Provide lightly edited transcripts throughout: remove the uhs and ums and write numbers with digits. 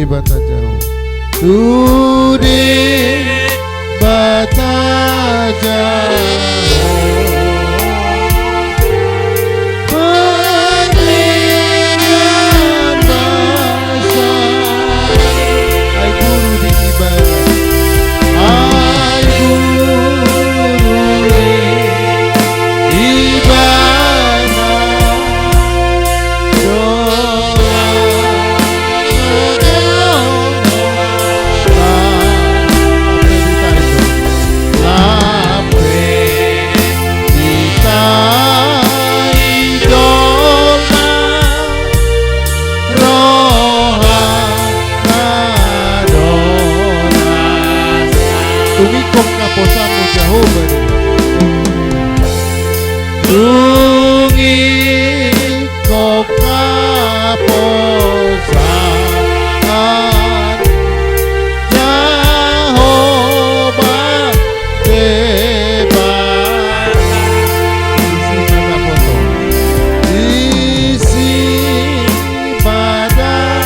Tude bata jauh. Tude bata jauh. Peninggalan bangsa. Hai guru di ibadah. Hai guru di ibadah. Tumikok kaposamu Jehovah. Tumikok kaposan Jehovah tebar. Isi kaposo. Isi badan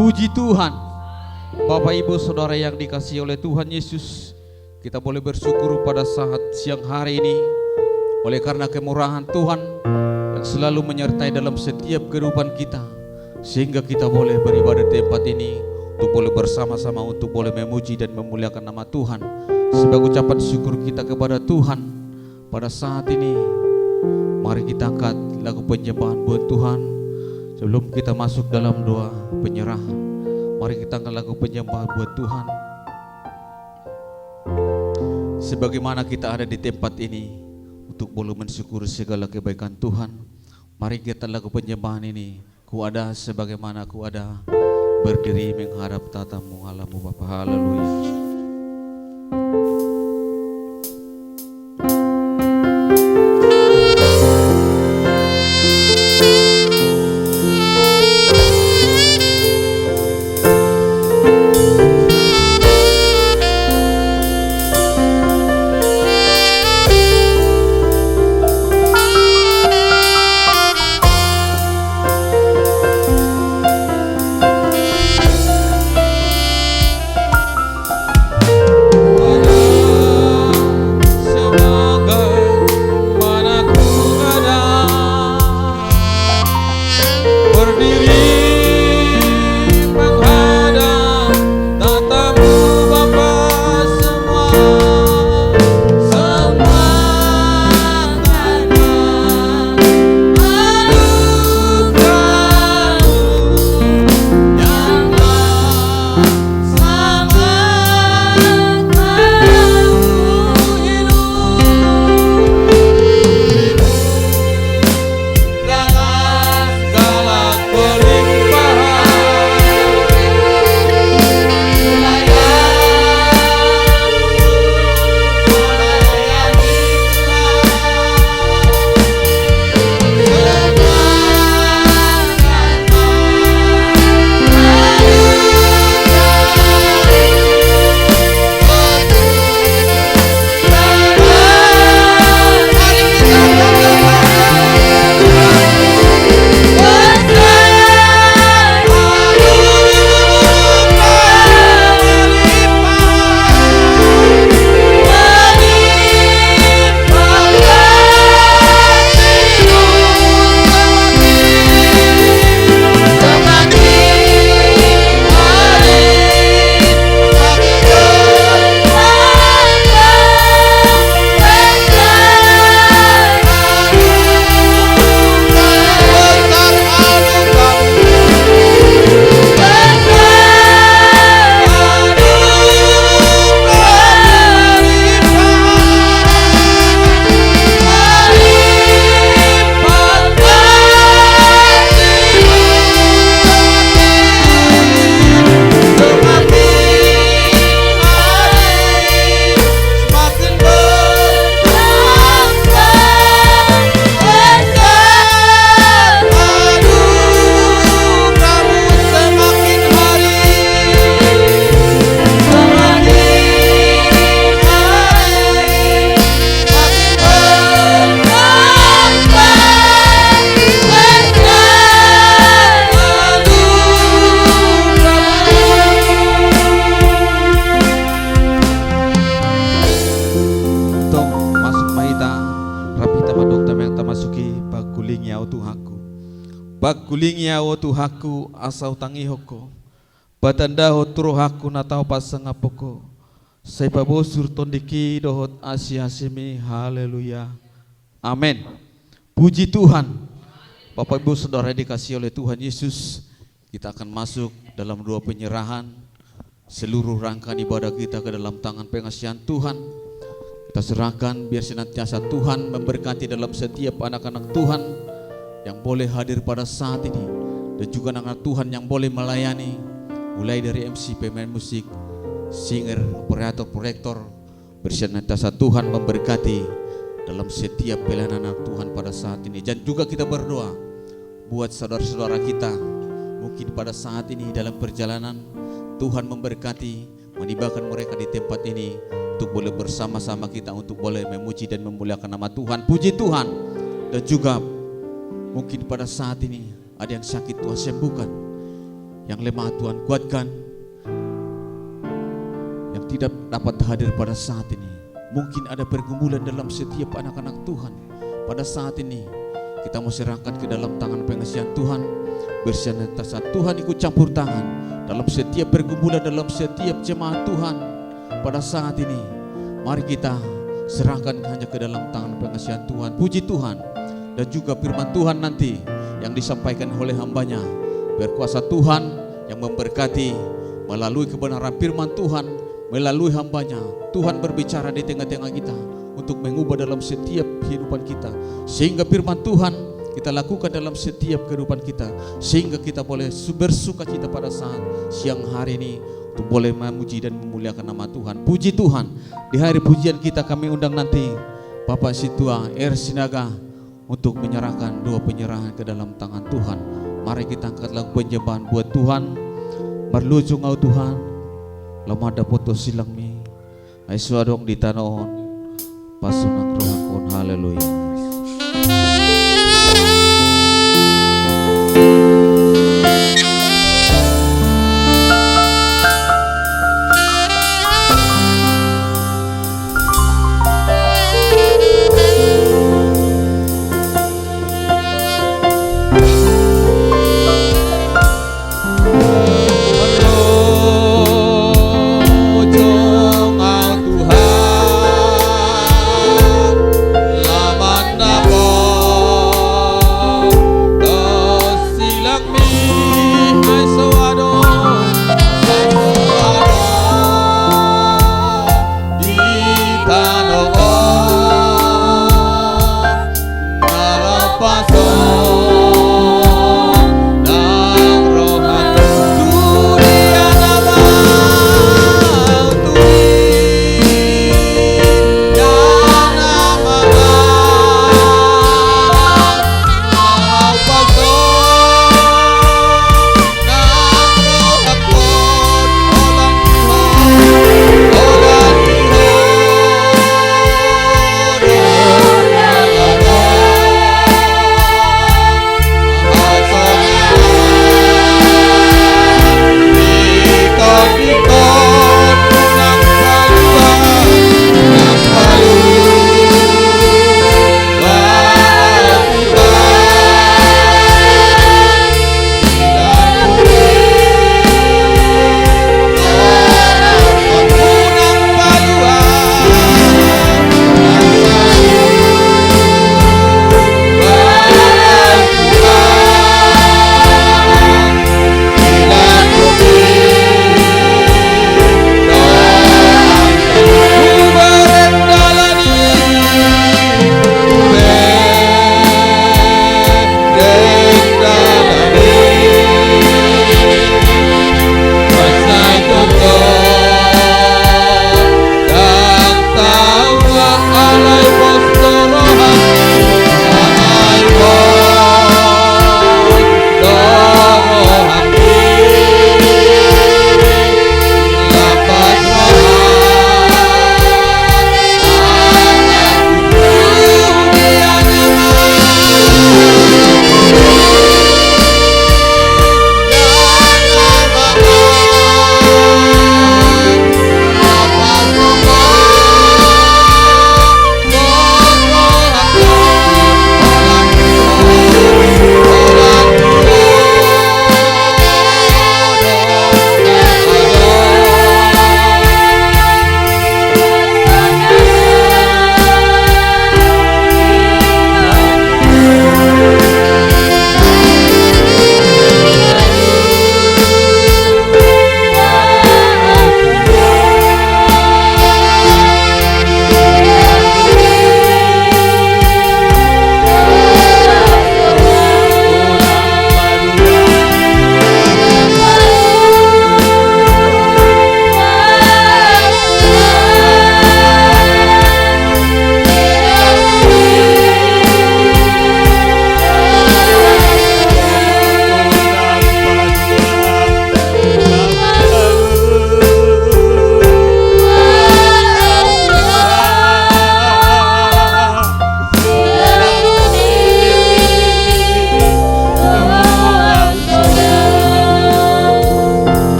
Puji Tuhan. Bapak Ibu Saudara yang dikasihi oleh Tuhan Yesus, kita boleh bersyukur pada saat siang hari ini oleh karena kemurahan Tuhan yang selalu menyertai dalam setiap kehidupan kita, sehingga kita boleh beribadah di tempat ini untuk boleh bersama-sama untuk boleh memuji dan memuliakan nama Tuhan. Sebagai ucapan syukur kita kepada Tuhan pada saat ini, mari kita angkat lagu penyembahan buat Tuhan. Sebelum kita masuk dalam doa penyerahan, mari kita angkat lagu penyembahan buat Tuhan. Sebagaimana kita ada di tempat ini untuk boleh mensyukuri segala kebaikan Tuhan, mari kita lagu penyembahan ini. Ku ada sebagaimana ku ada, berdiri menghadap tatamu Allahmu Bapa. Haleluya. Ulingia o tuhaku asau tangihoko. Batanda ho turohaku natau pasangapoko. Saipa bosur tondiki dohot asyasimi. Haleluya. Amin. Puji Tuhan. Bapak Ibu Saudara dikasih oleh Tuhan Yesus, kita akan masuk dalam doa penyerahan seluruh rangkaian ibadah kita ke dalam tangan pengasihan Tuhan. Kita serahkan biar senantiasa Tuhan memberkati dalam setiap anak-anak Tuhan yang boleh hadir pada saat ini, dan juga anak-anak Tuhan yang boleh melayani, mulai dari MC, pemain musik, singer, operator, proyektor. Bersenantiasa Tuhan memberkati dalam setiap pelayanan anak Tuhan pada saat ini. Dan juga kita berdoa buat saudara-saudara kita mungkin pada saat ini dalam perjalanan, Tuhan memberkati, menibahkan mereka di tempat ini untuk boleh bersama-sama kita untuk boleh memuji dan memuliakan nama Tuhan. Puji Tuhan. Dan juga mungkin pada saat ini ada yang sakit, Tuhan sembuhkan, yang lemah Tuhan kuatkan, yang tidak dapat hadir pada saat ini. Mungkin ada pergumulan dalam setiap anak-anak Tuhan. Pada saat ini kita mau serahkan ke dalam tangan pengasihan Tuhan. Bersenantiasa Tuhan ikut campur tangan dalam setiap pergumulan, dalam setiap jemaat Tuhan. Pada saat ini mari kita serahkan hanya ke dalam tangan pengasihan Tuhan. Puji Tuhan. Dan juga firman Tuhan nanti yang disampaikan oleh hambanya, berkuasa Tuhan yang memberkati melalui kebenaran firman Tuhan, melalui hambanya. Tuhan berbicara di tengah-tengah kita untuk mengubah dalam setiap kehidupan kita, sehingga firman Tuhan kita lakukan dalam setiap kehidupan kita, sehingga kita boleh bersuka cita pada saat siang hari ini untuk boleh memuji dan memuliakan nama Tuhan. Puji Tuhan. Di hari pujian kita kami undang nanti Bapak Situa R. Sinaga untuk menyerahkan doa penyerahan ke dalam tangan Tuhan. Mari kita angkat lagu penyembahan buat Tuhan. Marlucu ngau Tuhan, lamada poto silang mi, ay suadong di tanoon, pasunang rohakon. Haleluya. Lama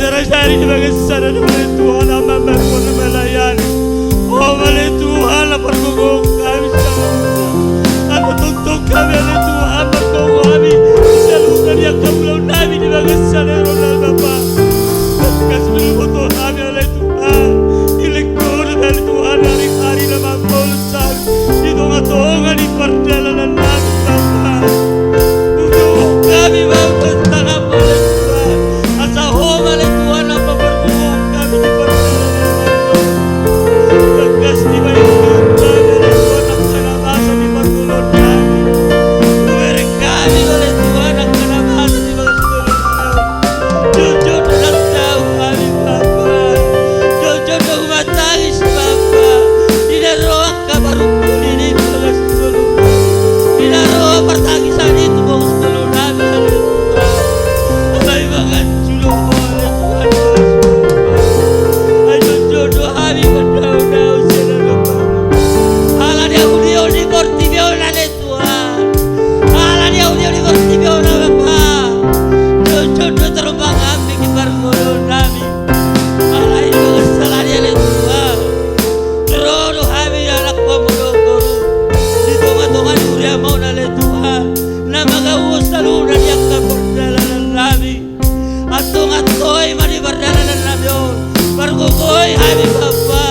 dari sebagai sana oleh Tuhan hamba pun melayani. Oh oleh Tuhan perguguk kami apa tuntut kami oleh Tuhan berguguk kami selalu dari yang kamu kami di bagai sana oleh Bapa. Kasih foto kami oleh Tuhan dilekor dari Tuhan hari-hari nama Tuhan di tengah-tengah di perjalanan kami Bapa. Untuk kami Bapa tangan oleh Tuhan asa homa oleh Tuhan apa berguguk kami di perjalanan tegas di baik kami oleh Tuhan akan abasa di pergulun kami beri kami oleh Tuhan akan abasa di pergulun kami jujur dan tahu kami Bapa jujur dan matangis Bapa tidak roh kabar hukum ini pergulun tidak roh pertangisan itu pergulun kami oleh Tuhan abai banget juluh oleh Tuhan ayo jodoh kami berdaun-daun sedang ala dia uliau di portibio oleh Tuhan ala dia uliau di portibio oleh Bapa jodoh terbang kami di pergulun kami ala itu salah dia oleh Tuhan jodoh kami anak pemuda baru di tengah-tengah dunia mau oleh Tuhan nama kau selalu dan yang keperjalanan kami atong-atoi mari perjalanan kami bergugoi kami Bapa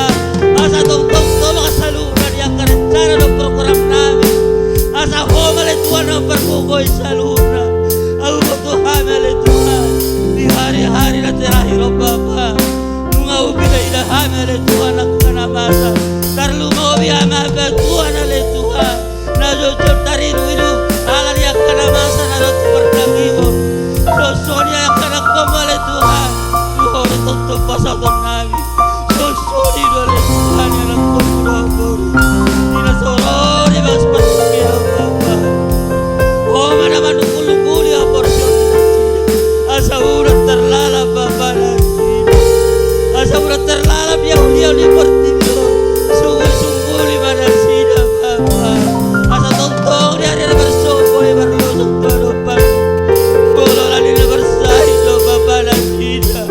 asa tong-tong tolong selalu dan yang kerencana dan program kami asa homa oleh Tuhan dan bergugoi selalu aku butuh kami oleh Tuhan di hari-hari dan terakhir Bapa mengau bila ida kami oleh Tuhan akan abasa terlalu mau biar Tuhan oleh Tuhan na jujur dari dulu ala dia akan abasa na rotu berdagigo sosonya akan aku oleh Tuhan Tuhan tutup pasal kami sosoni oleh Tuhan yang aku berdoa tidak sorori bang seperti Bapa oh mana manukul-nukul ya porsi asa urat terlalap Bapa asa urat terlalap ya uliau di portibio sungguh-sungguh di mana sida Bapa asa tontong di hari bersopo ya berlusuk dodopan bolola di bersaing do Bapa dan sida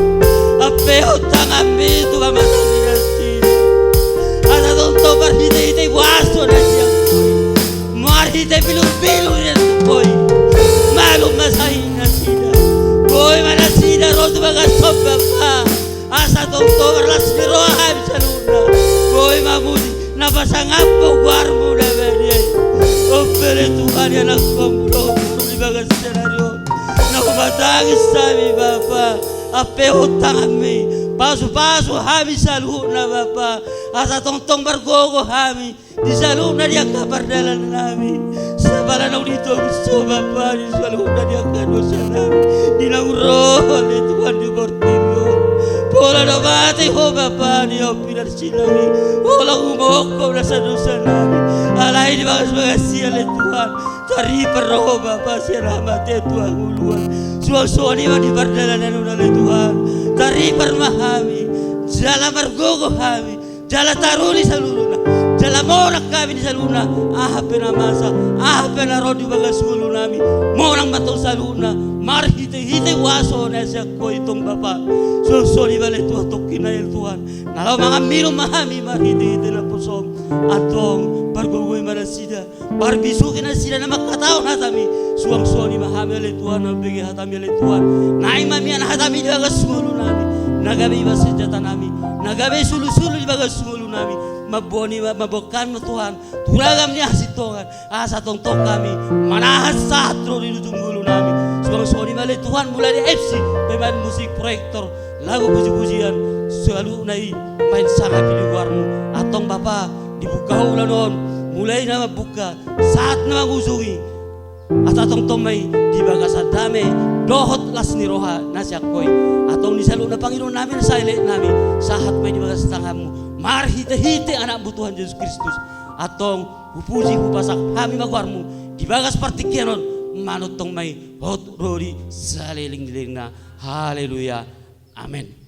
ape utang ambil tu Bapa dan sida asa tontong berhita-hita waso dan siang marhita bilu-bilu dan boy malu masahin na sida boy mana sida rotu bagas top Bapa asa tontong berlas di roha bisa luna boy mamudi napasang apa guarmu na banyay opere Tuhan yang aku berdoa di bagas senario na kumatangis kami Bapa ape utang kami pasu-pasu kami saluna Bapa asa tong-tong bergogo kami di saluna dia kabar dalam kami sabala na unito gusto Bapa di saluna dia kadosa kami di nangro oleh Tuhan di portibio pola na bate ho Bapa ni opinar sinami pola umoko na sa dosa kami alay di bagas oleh Tuhan tari perroho Bapa siya rahmat ya Tuhan uluan suang-suang di perjalanan oleh Tuhan tari permahami jala margogo kami jala taruni saluna jala morak kami di saluna pena masa pena rodi bagas ulu nami morang matong saluna mar hite waso na siya ko itong Bapa so di balik Tuhan tokin na Tuhan nalaw mga milo mahami mar hite na pusom atong bargogoy marasida barbisukin na sila na makataon hatami suang-suang di mahami oleh Tuhan nabigi hatami oleh Tuhan naimamian hatami di bagas ulu nami nagabi ba senjata nami nagabi sulu-sulu di bagas ulu nami maboni mabokan mo Tuhan tulagam niya sitongan asa tong-tong kami manahan sa hatro di tunggulo nami suang-suang di malay Tuhan mulai di FC pemain musik proyektor lagu puji-pujian selalu nai main sangat piluarmu atong Bapa dibuka ulan noon mulai na mabuka saat na magusungi at atong tomay di baga sa dami dohot las ni roha nasyakoy atong nisalo na Panginoon namin sa ilit namin sahat may di baga sa tanghamu marhite-hite anak butuhan Yesus Kristus atong hupuji hupasak kami magwarmu di bagas partikyanon manot tong may hot rori sa liling-liling na haleluya amen.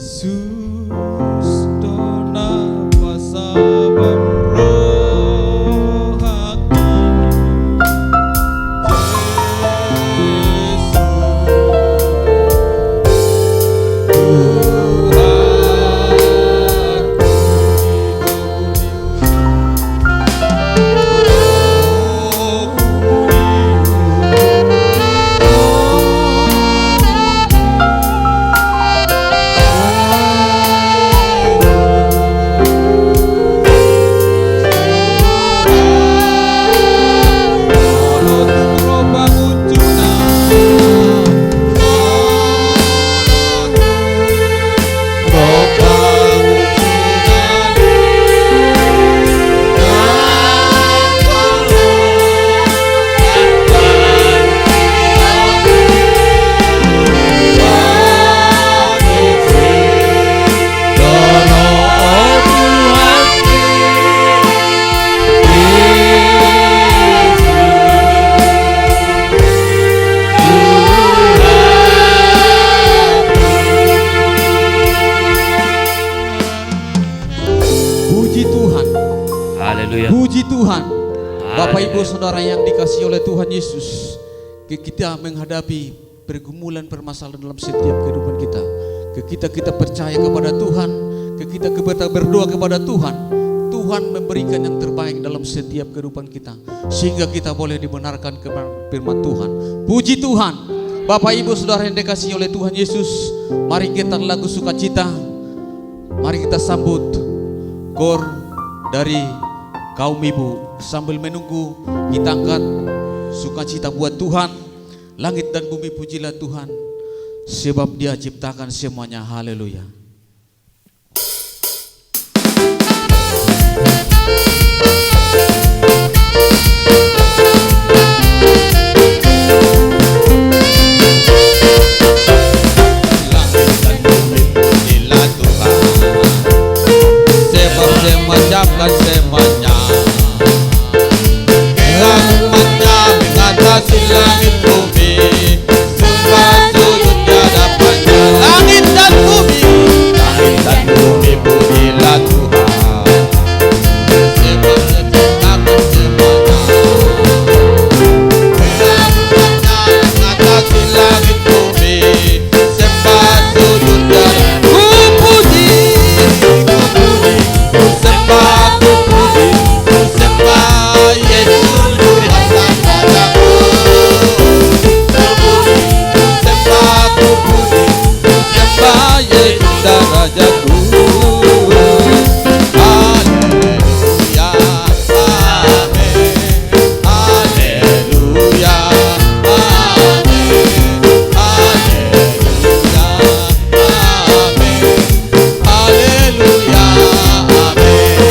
Yesus dona pasabam rohaki Bapak Ibu Saudara yang dikasihi oleh Tuhan Yesus, kita menghadapi pergumulan permasalahan dalam setiap kehidupan kita. Kita percaya kepada Tuhan, kita berdoa kepada Tuhan. Tuhan memberikan yang terbaik dalam setiap kehidupan kita, sehingga kita boleh dibenarkan kepada firman Tuhan. Puji Tuhan. Bapak Ibu Saudara yang dikasihi oleh Tuhan Yesus, mari kita lagu sukacita. Mari kita sambut kor dari kaum ibu. Sambil menunggu, kita angkat sukacita buat Tuhan. Langit dan bumi pujilah Tuhan, sebab Dia ciptakan semuanya. Haleluya. Langit dan bumi pujilah Tuhan, sebab Dia mengucapkan semuanya. Rahmat-Nya mengatasi langit bumi, sembah sujud di hadapan-Nya. Langit dan bumi pujilah Tuhan, sebab Dia ciptakan semuanya. Rahmat-Nya mengatasi langit bumi, sembah sujud di hadapan-Nya. Ku puji, ku sembah, ku sembah Yesus. Rajaku, haleluya, amin, haleluya, amin, haleluya, amin, haleluya, amin.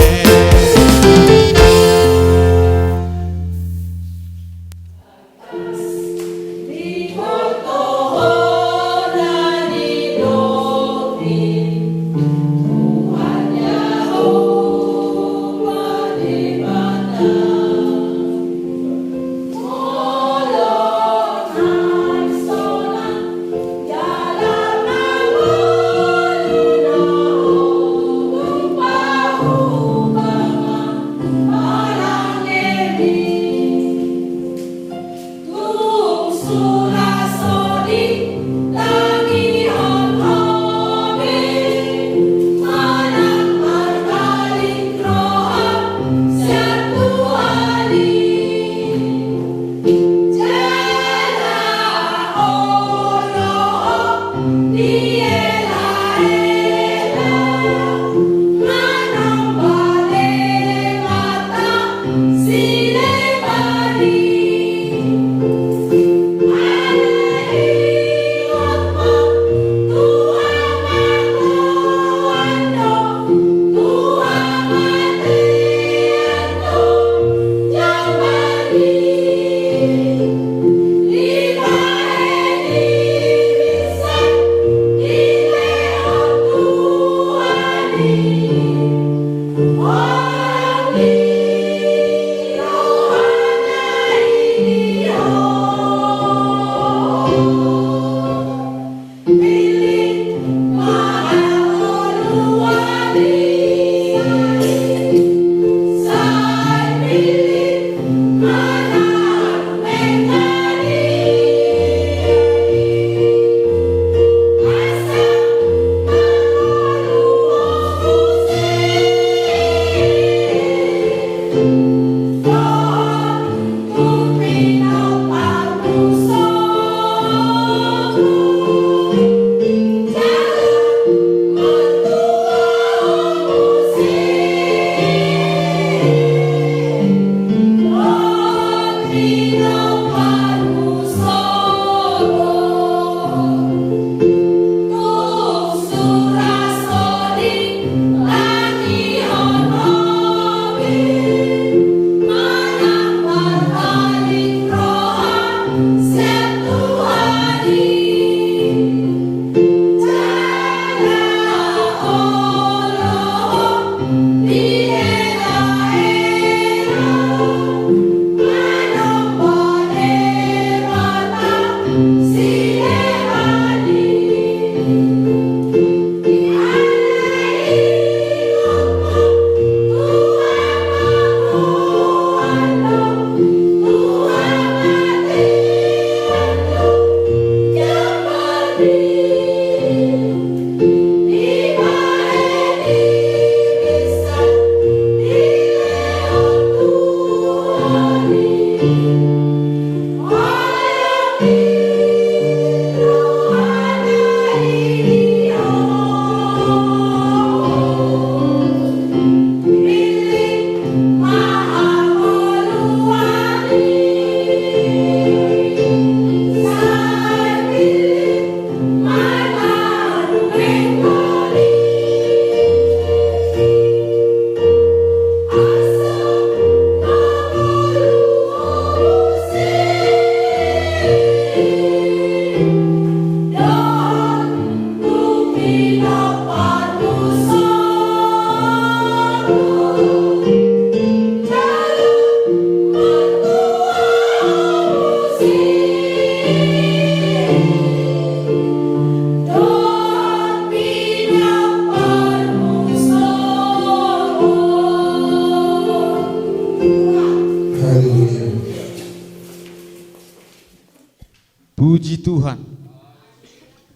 Puji Tuhan.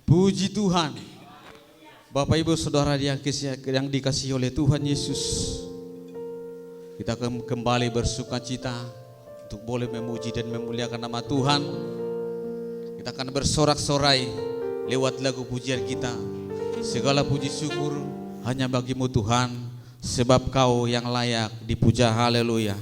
Puji Tuhan. Bapak Ibu Saudara yang dikasihi oleh Tuhan Yesus, kita kembali bersuka cita untuk boleh memuji dan memuliakan nama Tuhan. Kita akan bersorak-sorai lewat lagu pujian kita. Segala puji syukur hanya bagimu Tuhan, sebab Kau yang layak dipuja. Haleluya.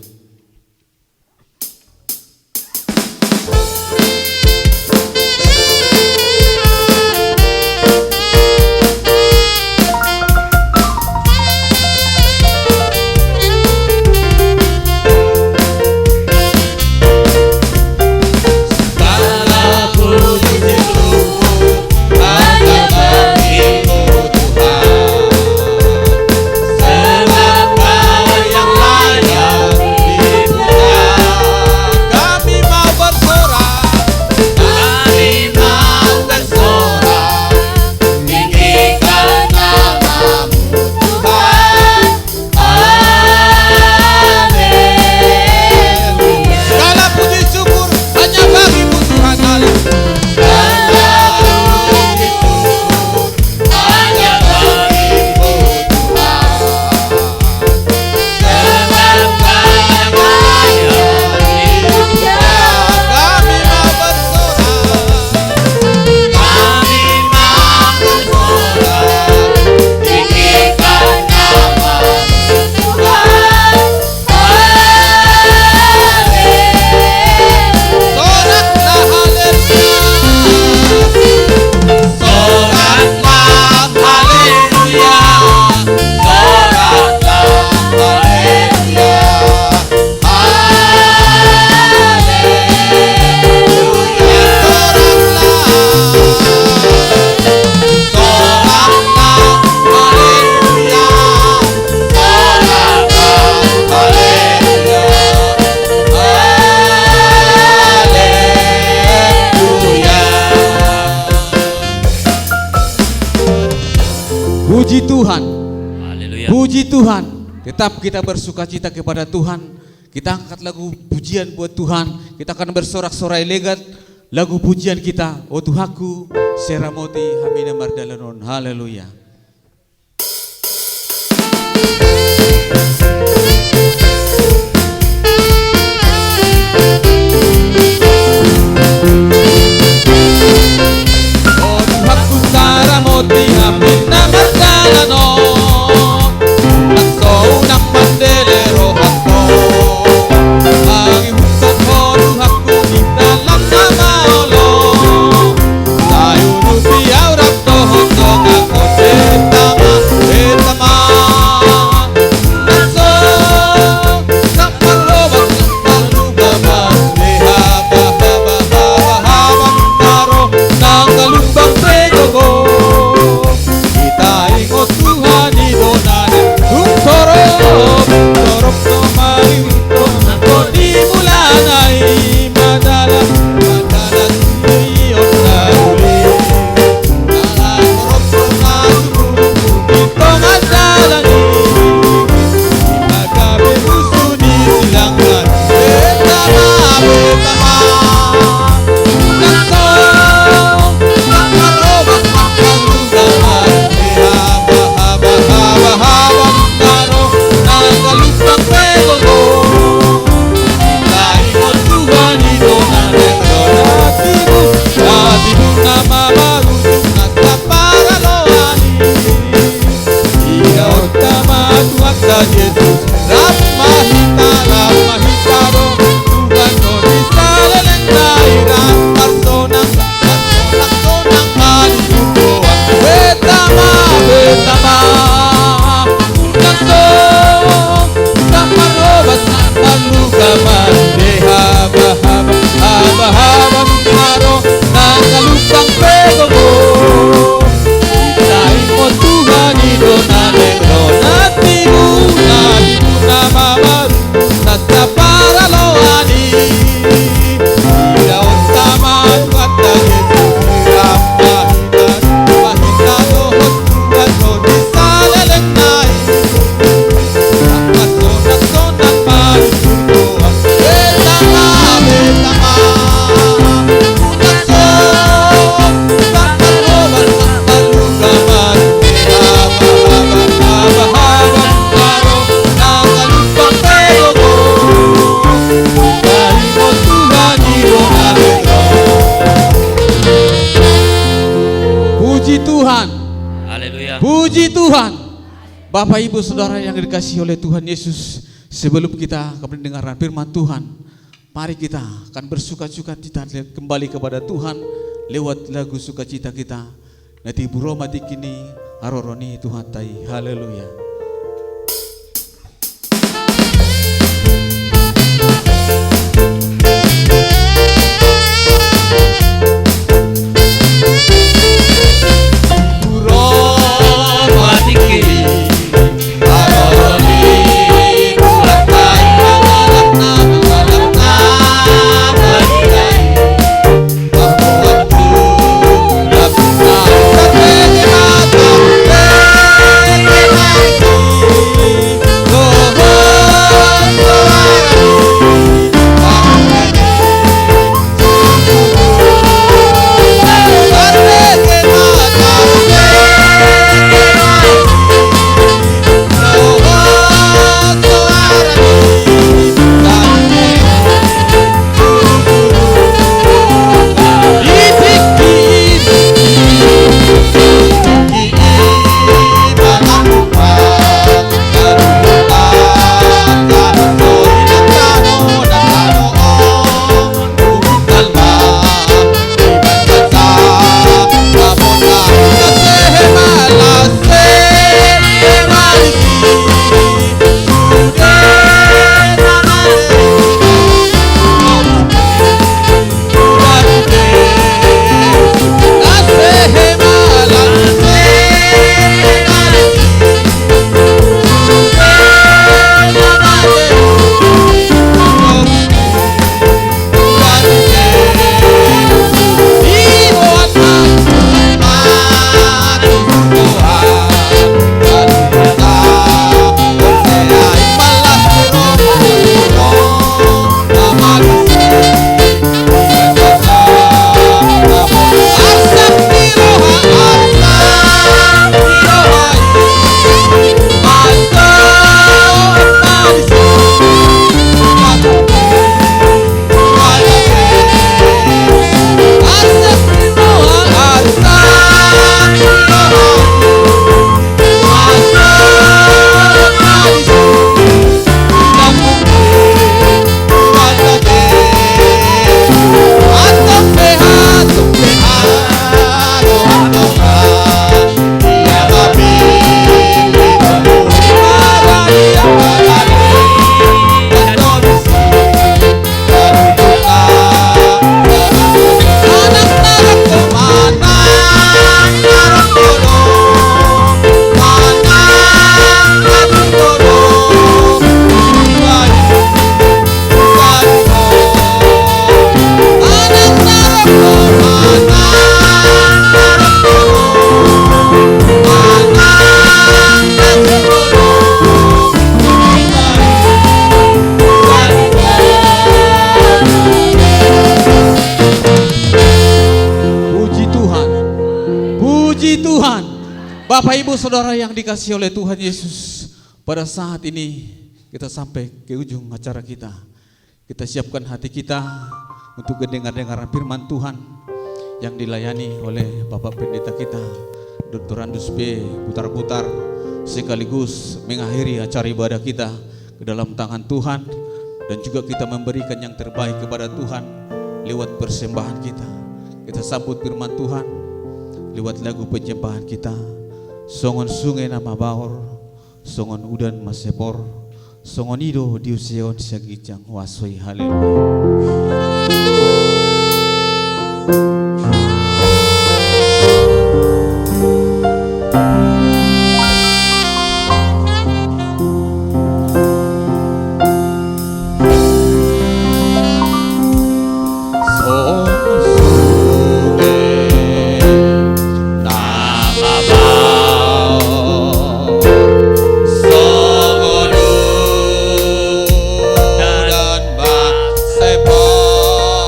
Puji Tuhan. Haleluya. Puji Tuhan. Tetap kita bersuka cita kepada Tuhan. Kita angkat lagu pujian buat Tuhan. Kita akan bersorak-sorai legat lagu pujian kita. O Tuhanku, Seramoti Hamina Mardalanon. Haleluya. O Tuhanku Saramoti Hamina Mardalanon, Naso ng mandelero hako, ang ihusan ko Tuhanku di dalam nama Allah, tayo nubiyaw rapto hotong ako Puji Tuhan. Bapak Ibu Saudara yang dikasihi oleh Tuhan Yesus, sebelum kita mendengarkan firman Tuhan, mari kita akan bersuka-suka cita kembali kepada Tuhan lewat lagu sukacita kita. Nanti Ibu Roma dikini aroroni Tuhan tai. Haleluya. Bapak Ibu Saudara yang dikasihi oleh Tuhan Yesus, pada saat ini kita sampai ke ujung acara kita. Kita siapkan hati kita untuk mendengar firman Tuhan yang dilayani oleh Bapak Pendeta kita, Dr. Andus B. putar-putar, sekaligus mengakhiri acara ibadah kita ke dalam tangan Tuhan, dan juga kita memberikan yang terbaik kepada Tuhan lewat persembahan kita. Kita sambut firman Tuhan lewat lagu penyembahan kita. Songon sungai nama baor, songon udan masepor, songon ido diuseon syagijang wasoi. Haleluya. Sepor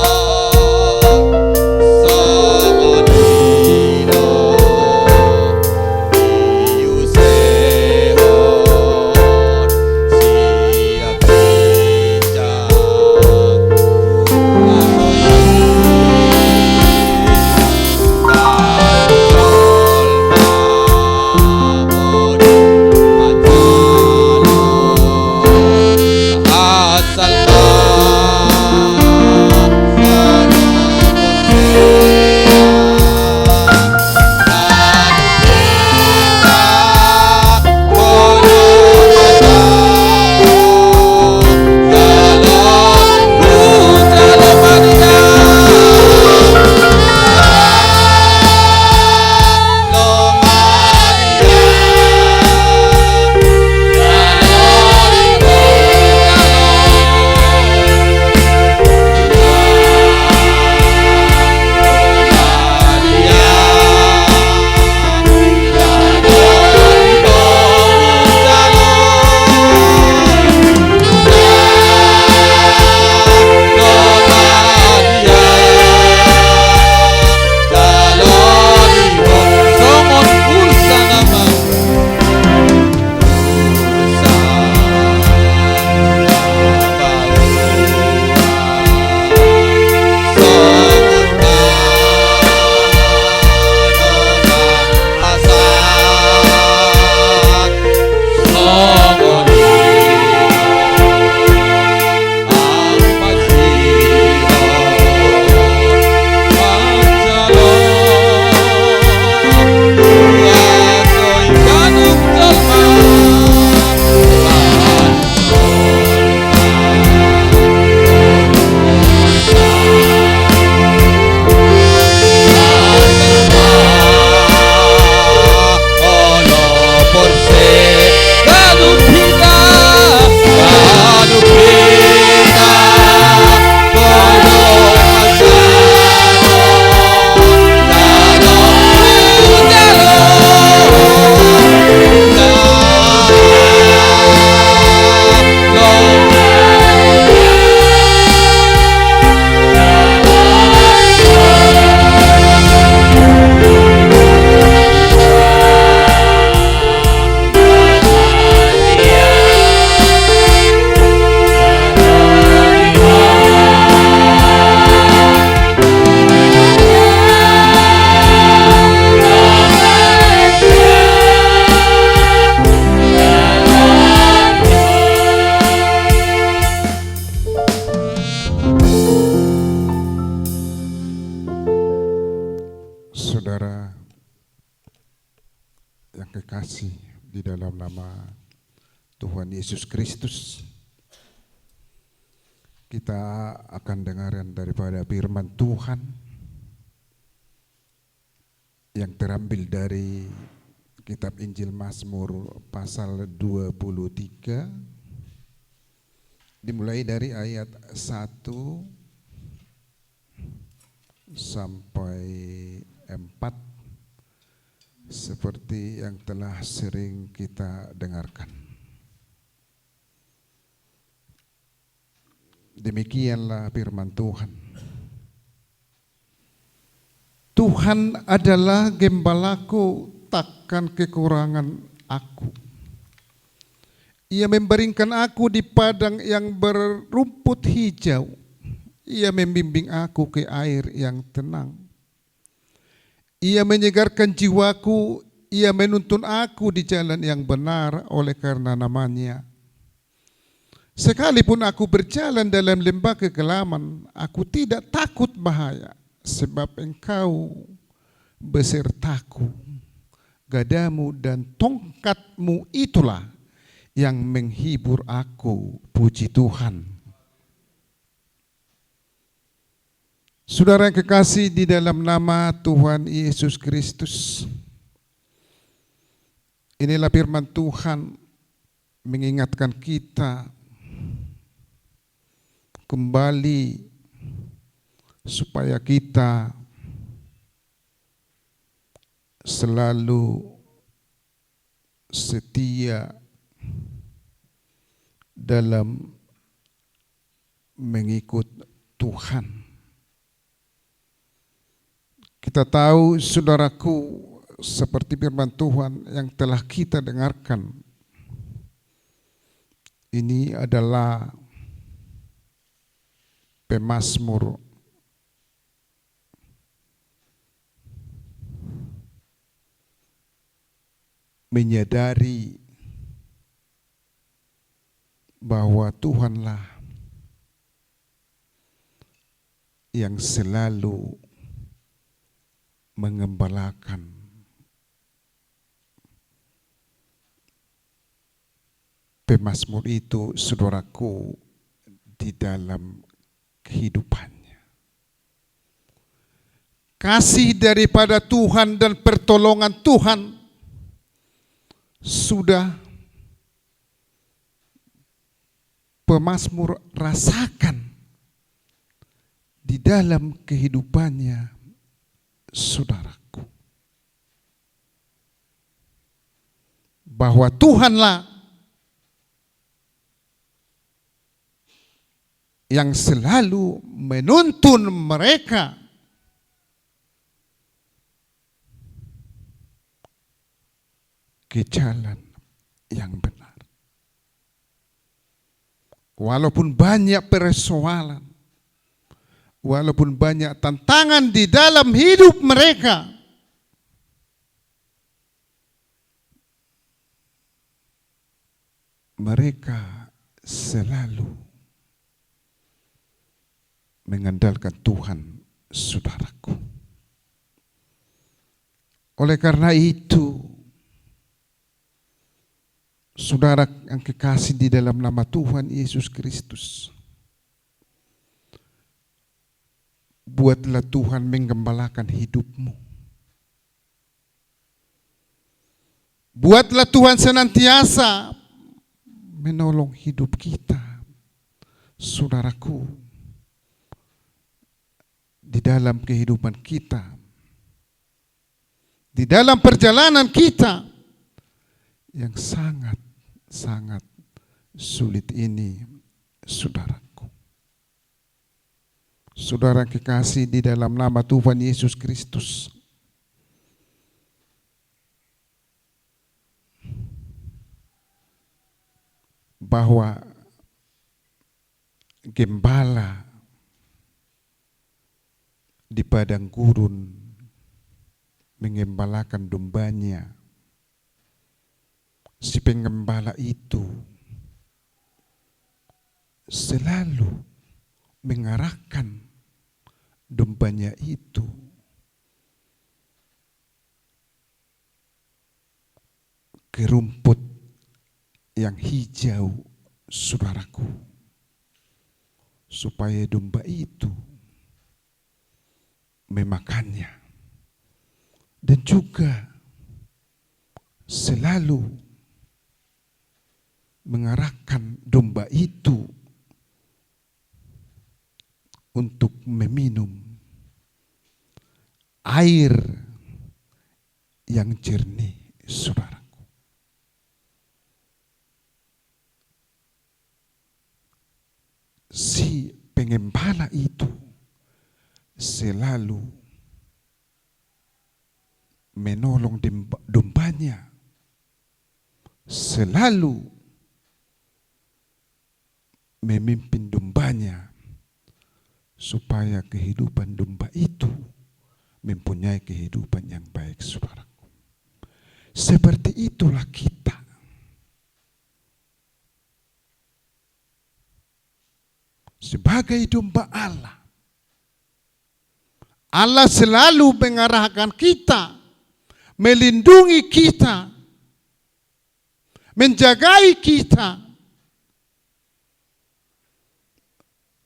saudara yang kekasih di dalam nama Tuhan Yesus Kristus, kita akan dengarkan daripada firman Tuhan yang terambil dari kitab Injil Mazmur pasal 23, dimulai dari ayat 1 sampai 4, seperti yang telah sering kita dengarkan. Demikianlah firman Tuhan. Tuhan adalah gembalaku, takkan kekurangan aku. Ia membaringkan aku di padang yang berumput hijau. Ia membimbing aku ke air yang tenang. Ia menyegarkan jiwaku, ia menuntun aku di jalan yang benar oleh karena namanya. Sekalipun aku berjalan dalam lembah kegelaman, aku tidak takut bahaya, sebab Engkau besertaku. Gadamu dan tongkatmu itulah yang menghibur aku. Puji Tuhan. Saudara yang kekasih di dalam nama Tuhan Yesus Kristus, inilah firman Tuhan mengingatkan kita kembali supaya kita selalu setia dalam mengikut Tuhan. Kita tahu, saudaraku, seperti firman Tuhan yang telah kita dengarkan, ini adalah pemazmur menyadari bahwa Tuhanlah yang selalu mengembalakan. Pemazmur itu, saudaraku, di dalam kehidupannya. Kasih daripada Tuhan dan pertolongan Tuhan sudah pemazmur rasakan di dalam kehidupannya, saudaraku, bahwa Tuhanlah yang selalu menuntun mereka ke jalan yang benar. Walaupun banyak persoalan, walaupun banyak tantangan di dalam hidup mereka, mereka selalu mengandalkan Tuhan, saudaraku. Oleh karena itu, saudara yang kekasih di dalam nama Tuhan Yesus Kristus, buatlah Tuhan menggembalakan hidupmu. Buatlah Tuhan senantiasa menolong hidup kita, saudaraku, di dalam kehidupan kita, di dalam perjalanan kita yang sangat sulit ini, saudaraku. Saudara kekasih di dalam nama Tuhan Yesus Kristus, bahwa gembala di padang gurun mengembalakan dombanya. Si pengembala itu selalu mengarahkan dombanya itu ke rumput yang hijau, saudaraku, supaya domba itu memakannya, dan juga selalu mengarahkan domba itu untuk meminum air yang jernih, saudaraku. Si pengembala itu selalu menolong dombanya, selalu memimpin dombanya supaya kehidupan domba itu mempunyai kehidupan yang baik, saudaraku. Seperti itulah kita. Sebagai domba Allah, Allah selalu mengarahkan kita, melindungi kita, menjagai kita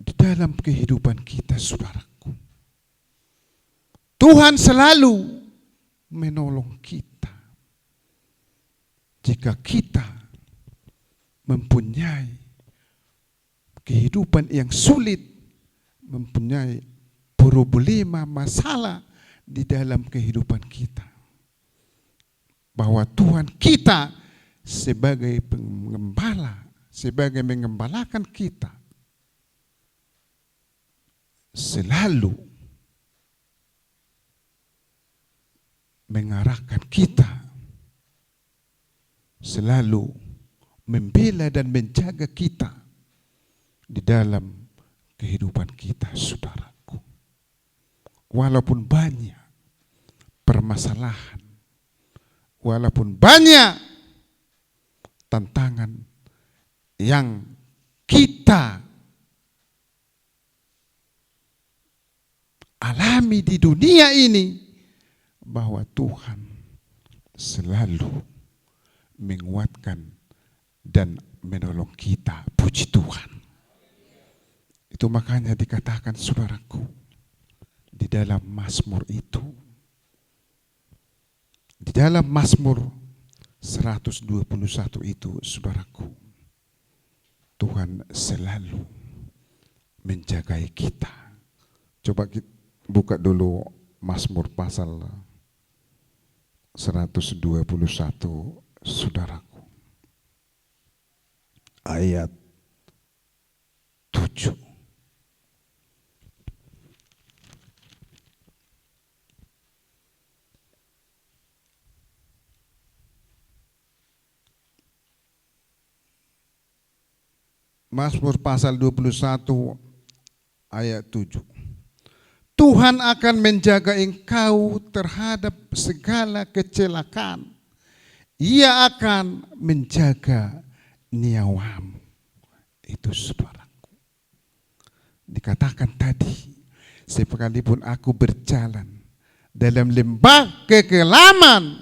di dalam kehidupan kita, saudaraku. Tuhan selalu menolong kita jika kita mempunyai kehidupan yang sulit, mempunyai problema, masalah di dalam kehidupan kita. Bahwa Tuhan kita sebagai pengembala, sebagai mengembalakan kita, selalu mengarahkan kita, selalu membela dan menjaga kita di dalam kehidupan kita, saudaraku. Walaupun banyak permasalahan, walaupun banyak tantangan yang kita alami di dunia ini, bahwa Tuhan selalu menguatkan dan menolong kita. Puji Tuhan. Itu makanya dikatakan, saudaraku, di dalam Mazmur itu, di dalam Mazmur 121 itu, saudaraku, Tuhan selalu menjagai kita. Coba kita buka dulu Mazmur pasal 121, saudaraku, ayat 7. Mazmur pasal 21 ayat 7. Tuhan akan menjaga engkau terhadap segala kecelakaan. Ia akan menjaga nyawamu. Itu, saudaraku. Dikatakan tadi, sekalipun aku berjalan dalam lembah kekelaman,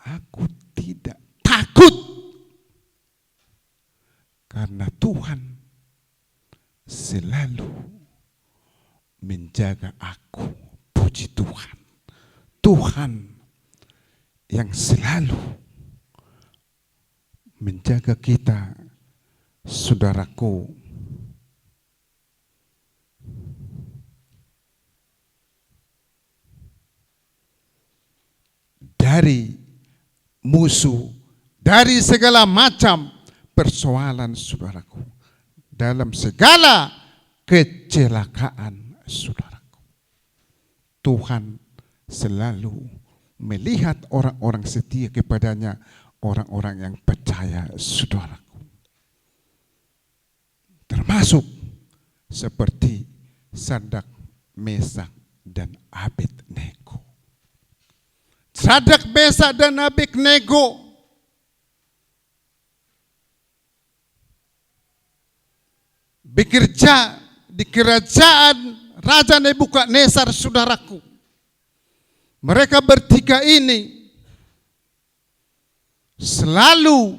aku tidak takut. Karena Tuhan selalu menjaga aku. Puji Tuhan. Tuhan yang selalu menjaga kita, saudaraku. Dari musuh, dari segala macam persoalan, saudaraku, dalam segala kecelakaan, saudaraku. Tuhan selalu melihat orang-orang setia kepadanya, orang-orang yang percaya, saudaraku. Termasuk seperti Sadak, Mesak, dan Abednego. Sadak, Mesak, dan Abednego bekerja di kerajaan Raja Nebukadnezar, saudaraku. Mereka bertiga ini selalu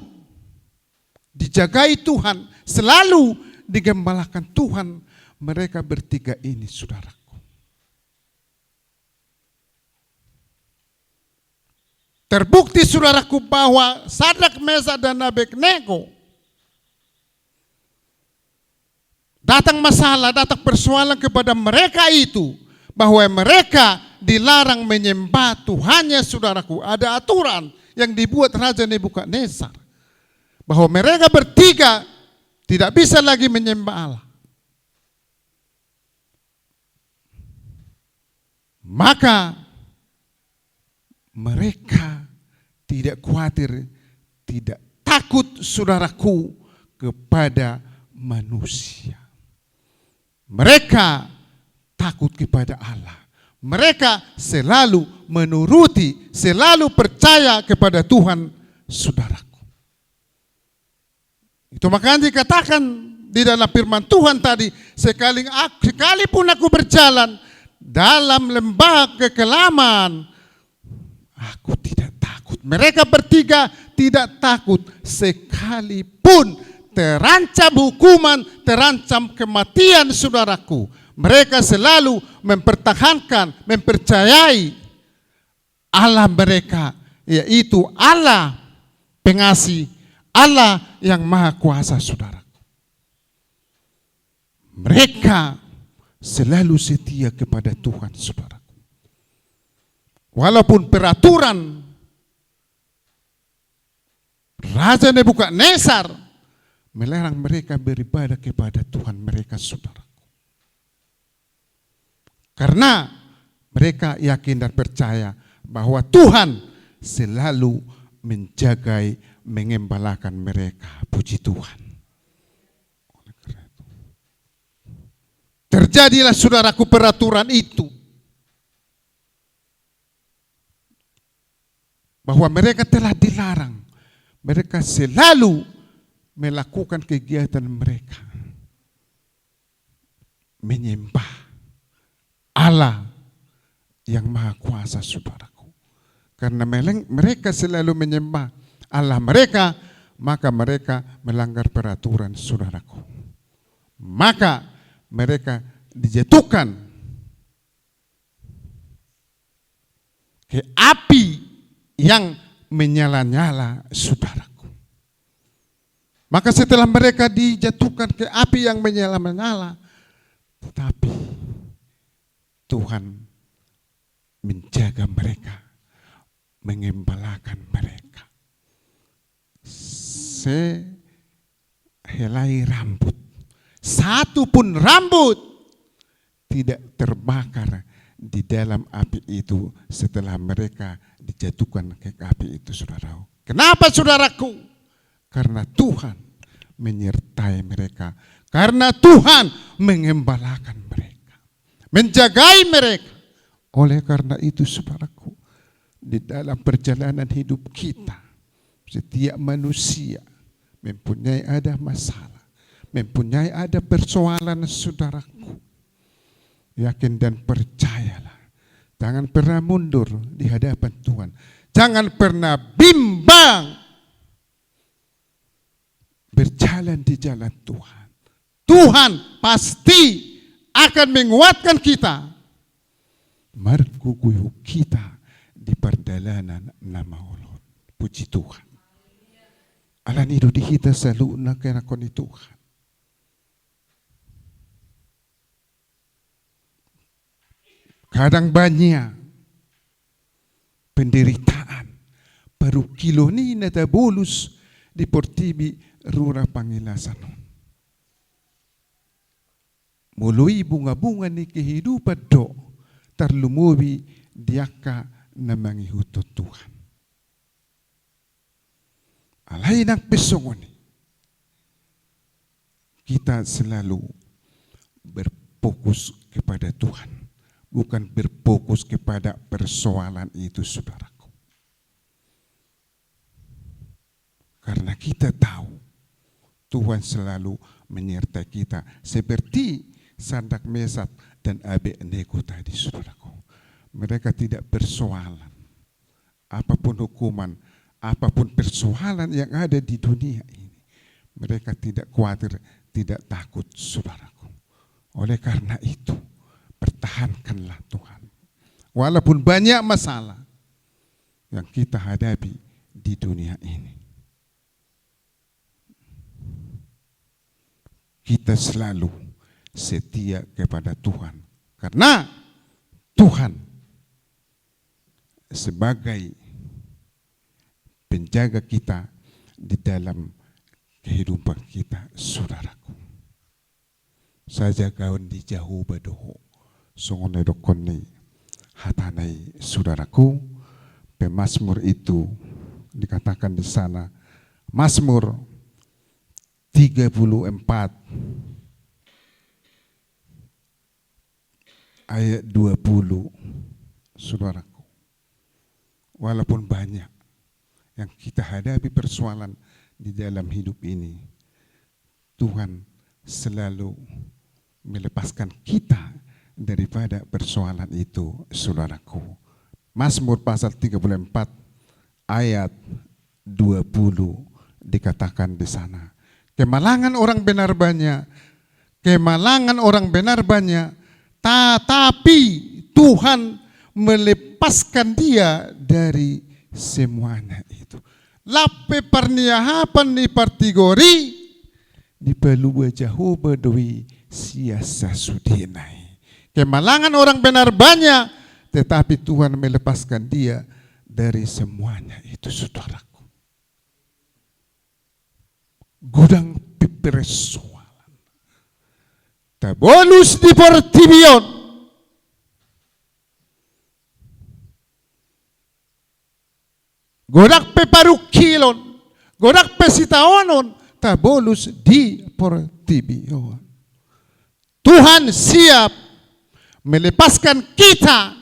dijagai Tuhan, selalu digembalakan Tuhan. Mereka bertiga ini, saudaraku. Terbukti, saudaraku, bahwa Sadrak, Mesak, dan Abednego datang masalah, datang persoalan kepada mereka itu, bahwa mereka dilarang menyembah Tuhannya, saudaraku. Ada aturan yang dibuat Raja Nebukadnezar, bahwa mereka bertiga tidak bisa lagi menyembah Allah. Maka mereka tidak khawatir, tidak takut, saudaraku, kepada manusia. Mereka takut kepada Allah. Mereka selalu menuruti, selalu percaya kepada Tuhan, saudaraku. Itu makanya dikatakan di dalam firman Tuhan tadi, sekalipun aku berjalan dalam lembah kekelaman, aku tidak takut. Mereka bertiga tidak takut, sekalipun terancam hukuman, terancam kematian, saudaraku. Mereka selalu mempertahankan, mempercayai Allah mereka, yaitu Allah pengasih, Allah yang maha kuasa, saudaraku. Mereka selalu setia kepada Tuhan, saudaraku. Walaupun peraturan Raja Nebukadnezar melarang mereka beribadah kepada Tuhan mereka, saudaraku. Karena mereka yakin dan percaya bahwa Tuhan selalu menjagai, mengembalakan mereka. Puji Tuhan. Terjadilah, saudaraku, peraturan itu, bahwa mereka telah dilarang. Mereka selalu melakukan kegiatan mereka, menyembah Allah yang maha kuasa, saudaraku. Karena mereka selalu menyembah Allah mereka, maka mereka melanggar peraturan, saudaraku. Maka mereka dijatuhkan ke api yang menyala-nyala, saudaraku. Maka setelah mereka dijatuhkan ke api yang menyala-nyala, tetapi Tuhan menjaga mereka, mengembalakan mereka. Sehelai rambut, satu pun rambut tidak terbakar di dalam api itu setelah mereka dijatuhkan ke api itu, saudaraku. Kenapa, saudaraku? Karena Tuhan menyertai mereka, karena Tuhan mengembalakan mereka, menjagai mereka. Oleh karena itu, saudaraku, di dalam perjalanan hidup kita, setiap manusia mempunyai ada masalah, mempunyai ada persoalan, saudaraku. Yakin dan percayalah, jangan pernah mundur di hadapan Tuhan, jangan pernah bimbang berjalan di jalan Tuhan. Tuhan pasti akan menguatkan kita, merguguh kita di perjalanan nama Allah. Puji Tuhan. Allah nido di kita selalu nakon di Tuhan. Kadang banyak penderitaan, baru kilo ni natabulus di portibi rura Pangilasan. Mulai bunga-bunga ni kehidupan do, terlumubi diaka na mangihutut Tuhan. Alay ng pisongon, kita selalu berfokus kepada Tuhan, bukan berfokus kepada persoalan itu, saudaraku. Karena kita tahu Tuhan selalu menyertai kita, seperti Sadrak, Mesak, dan Abednego tadi, saudaraku. Mereka tidak persoalan apapun hukuman, apapun persoalan yang ada di dunia ini, mereka tidak khawatir, tidak takut, saudaraku. Oleh karena itu, pertahankanlah Tuhan. Walaupun banyak masalah yang kita hadapi di dunia ini, kita selalu setia kepada Tuhan. Karena Tuhan sebagai penjaga kita di dalam kehidupan kita, saudaraku. Saja kawan di jauh badoho, songone dokone hatanai, saudaraku. Pemazmur itu dikatakan di sana, Mazmur 34 ayat 20, saudaraku. Walaupun banyak yang kita hadapi persoalan di dalam hidup ini, Tuhan selalu melepaskan kita daripada persoalan itu, saudaraku. Mazmur pasal 34 ayat 20 dikatakan di sana, kemalangan orang benar banyak, kemalangan orang benar banyak, tetapi Tuhan melepaskan dia dari semuanya itu. Lape perniahapan ni partigori di pelua jauh berdui siasa sudinai. Kemalangan orang benar banyak, tetapi Tuhan melepaskan dia dari semuanya itu, saudaraku. Gudang persoalan. Tabolus di Portibion. Godak pe parukilon, godak pe sitaonon, tabolus di Portibion. Tuhan siap melepaskan kita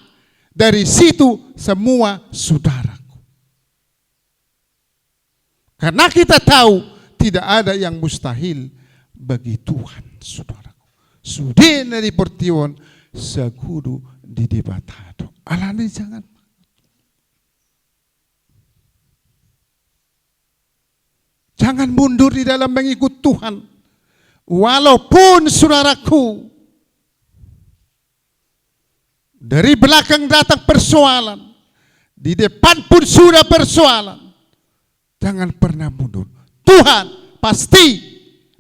dari situ semua, saudaraku. Karena kita tahu tidak ada yang mustahil bagi Tuhan, saudaraku. Sudene di Portibion, seguru di debatado. Alani jangan. Jangan mundur di dalam mengikut Tuhan. Walaupun, saudaraku, dari belakang datang persoalan, di depan pun sudah persoalan, jangan pernah mundur. Tuhan pasti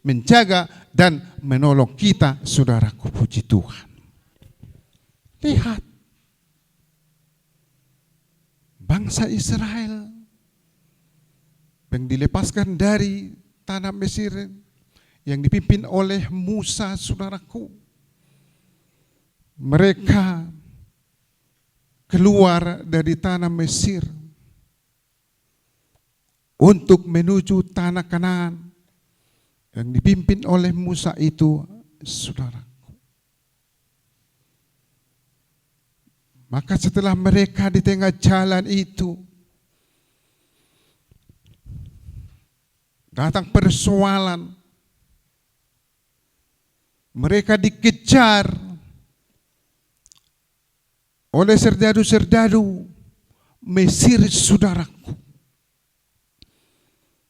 menjaga dan menolong kita, saudaraku, puji Tuhan. Lihat, bangsa Israel yang dilepaskan dari tanah Mesir, yang dipimpin oleh Musa, saudaraku. Mereka keluar dari tanah Mesir untuk menuju tanah Kanaan yang dipimpin oleh Musa itu, saudaraku. Maka setelah mereka di tengah jalan itu, datang persoalan, mereka dikejar oleh serdadu-serdadu Mesir, saudaraku.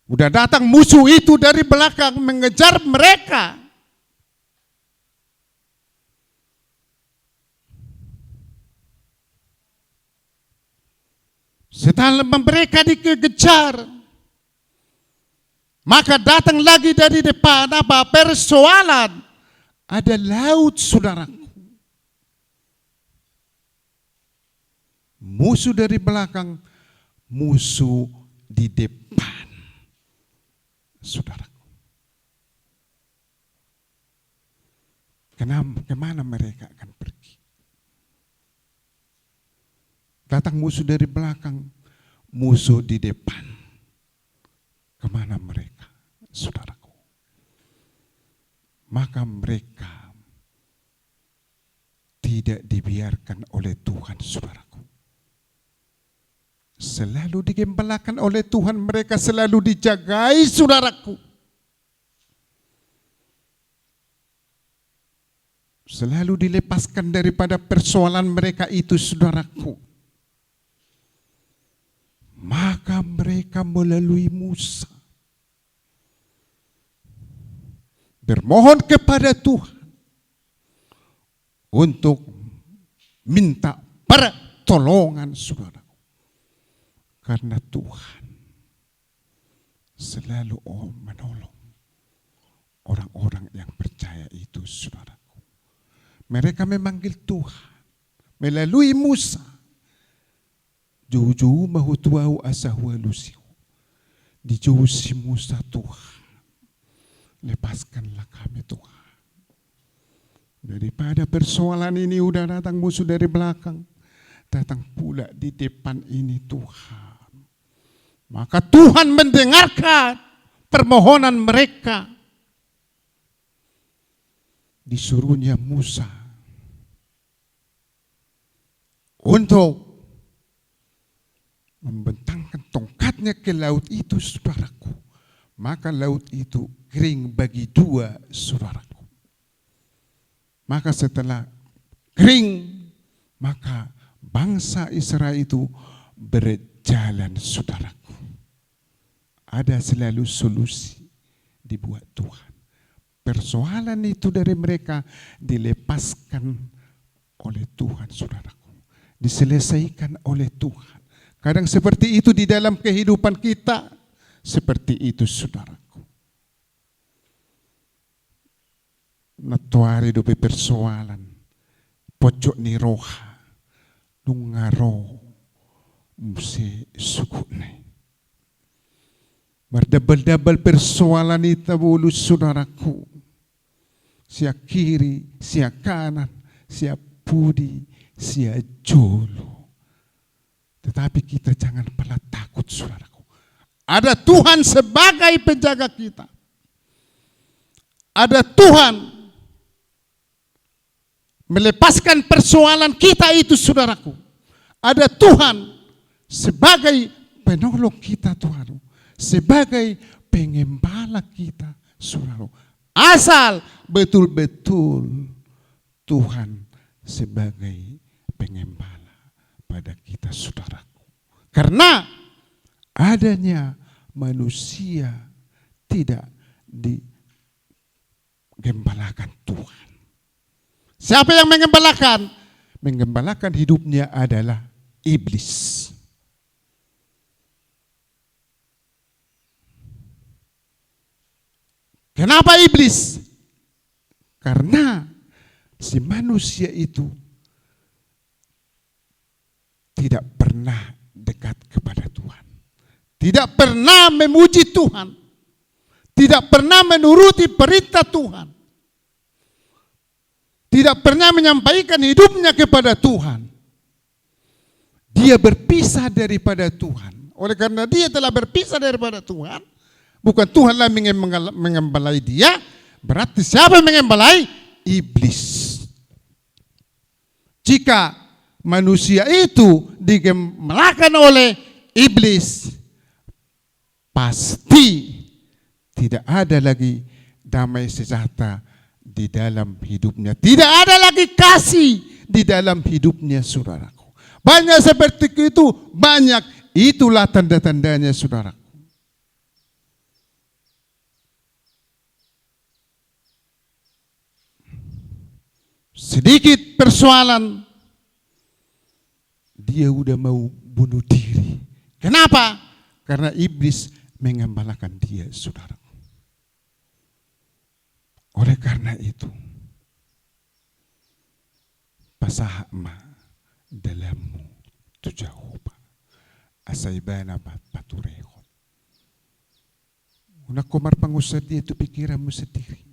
Udah datang musuh itu dari belakang mengejar mereka. Setelah mereka dikejar, maka datang lagi dari depan apa? Persoalan. Ada laut, saudaraku. Musuh dari belakang, musuh di depan, saudaraku. Kemana mereka akan pergi? Datang musuh dari belakang, musuh di depan. Kemana mereka, saudaraku? Maka mereka tidak dibiarkan oleh Tuhan, saudaraku. Selalu digembalakan oleh Tuhan, mereka selalu dijagai, saudaraku. Selalu dilepaskan daripada persoalan mereka itu, saudaraku. Maka mereka melalui Musa bermohon kepada Tuhan untuk minta pertolongan, saudaraku. Karena Tuhan selalu menolong orang-orang yang percaya itu, saudaraku. Mereka memanggil Tuhan melalui Musa. Jauh-jauh mahutuau asahwa lusiu. Dijauh si Musa, Tuhan, lepaskanlah kami Tuhan. Daripada persoalan ini udah datang musuh dari belakang, datang pula di depan ini Tuhan. Maka Tuhan mendengarkan permohonan mereka. Disuruhnya Musa untuk membentangkan tongkatnya ke laut itu, saudaraku. Maka laut itu kering bagi dua, saudaraku. Maka setelah kering, maka bangsa Israel itu berjalan, saudaraku. Ada selalu solusi dibuat Tuhan. Persoalan itu dari mereka dilepaskan oleh Tuhan, saudaraku. Diselesaikan oleh Tuhan. Kadang seperti itu di dalam kehidupan kita. Seperti itu, saudaraku. Natuari dope persoalan. Pojok ni roha. Nungaro. Muse sukune. Berdabal-dabal persoalan itu bulu, saudaraku. Sia kiri, sia kanan, sia pudi, sia jolo. Tetapi kita jangan pernah takut, saudaraku. Ada Tuhan sebagai penjaga kita. Ada Tuhan melepaskan persoalan kita itu, saudaraku. Ada Tuhan sebagai penolong kita, Tuhan. Sebagai pengembala kita, saudaraku. Asal betul-betul Tuhan sebagai pengembala pada kita, saudaraku. Karena adanya manusia tidak digembalakan Tuhan. Siapa yang mengembalakan? Mengembalakan hidupnya adalah iblis. Kenapa iblis? Karena si manusia itu tidak pernah dekat kepada Tuhan. Tidak pernah memuji Tuhan. Tidak pernah menuruti perintah Tuhan. Tidak pernah menyampaikan hidupnya kepada Tuhan. Dia berpisah daripada Tuhan. Oleh karena dia telah berpisah daripada Tuhan, bukan Tuhanlah mengembalai dia, berarti siapa yang mengembalai? Iblis. Jika manusia itu digembalakan oleh iblis, pasti tidak ada lagi damai sejahtera di dalam hidupnya. Tidak ada lagi kasih di dalam hidupnya, saudaraku. Banyak seperti itu, banyak. Itulah tanda-tandanya, saudaraku. Sedikit persoalan, dia udah mau bunuh diri. Kenapa? Karena iblis mengembalakan dia, saudara. Oleh karena itu, pasahma dalammu tujahuba asaibana paturehon. Una komar pangusad dia itu pikiranmu sendiri.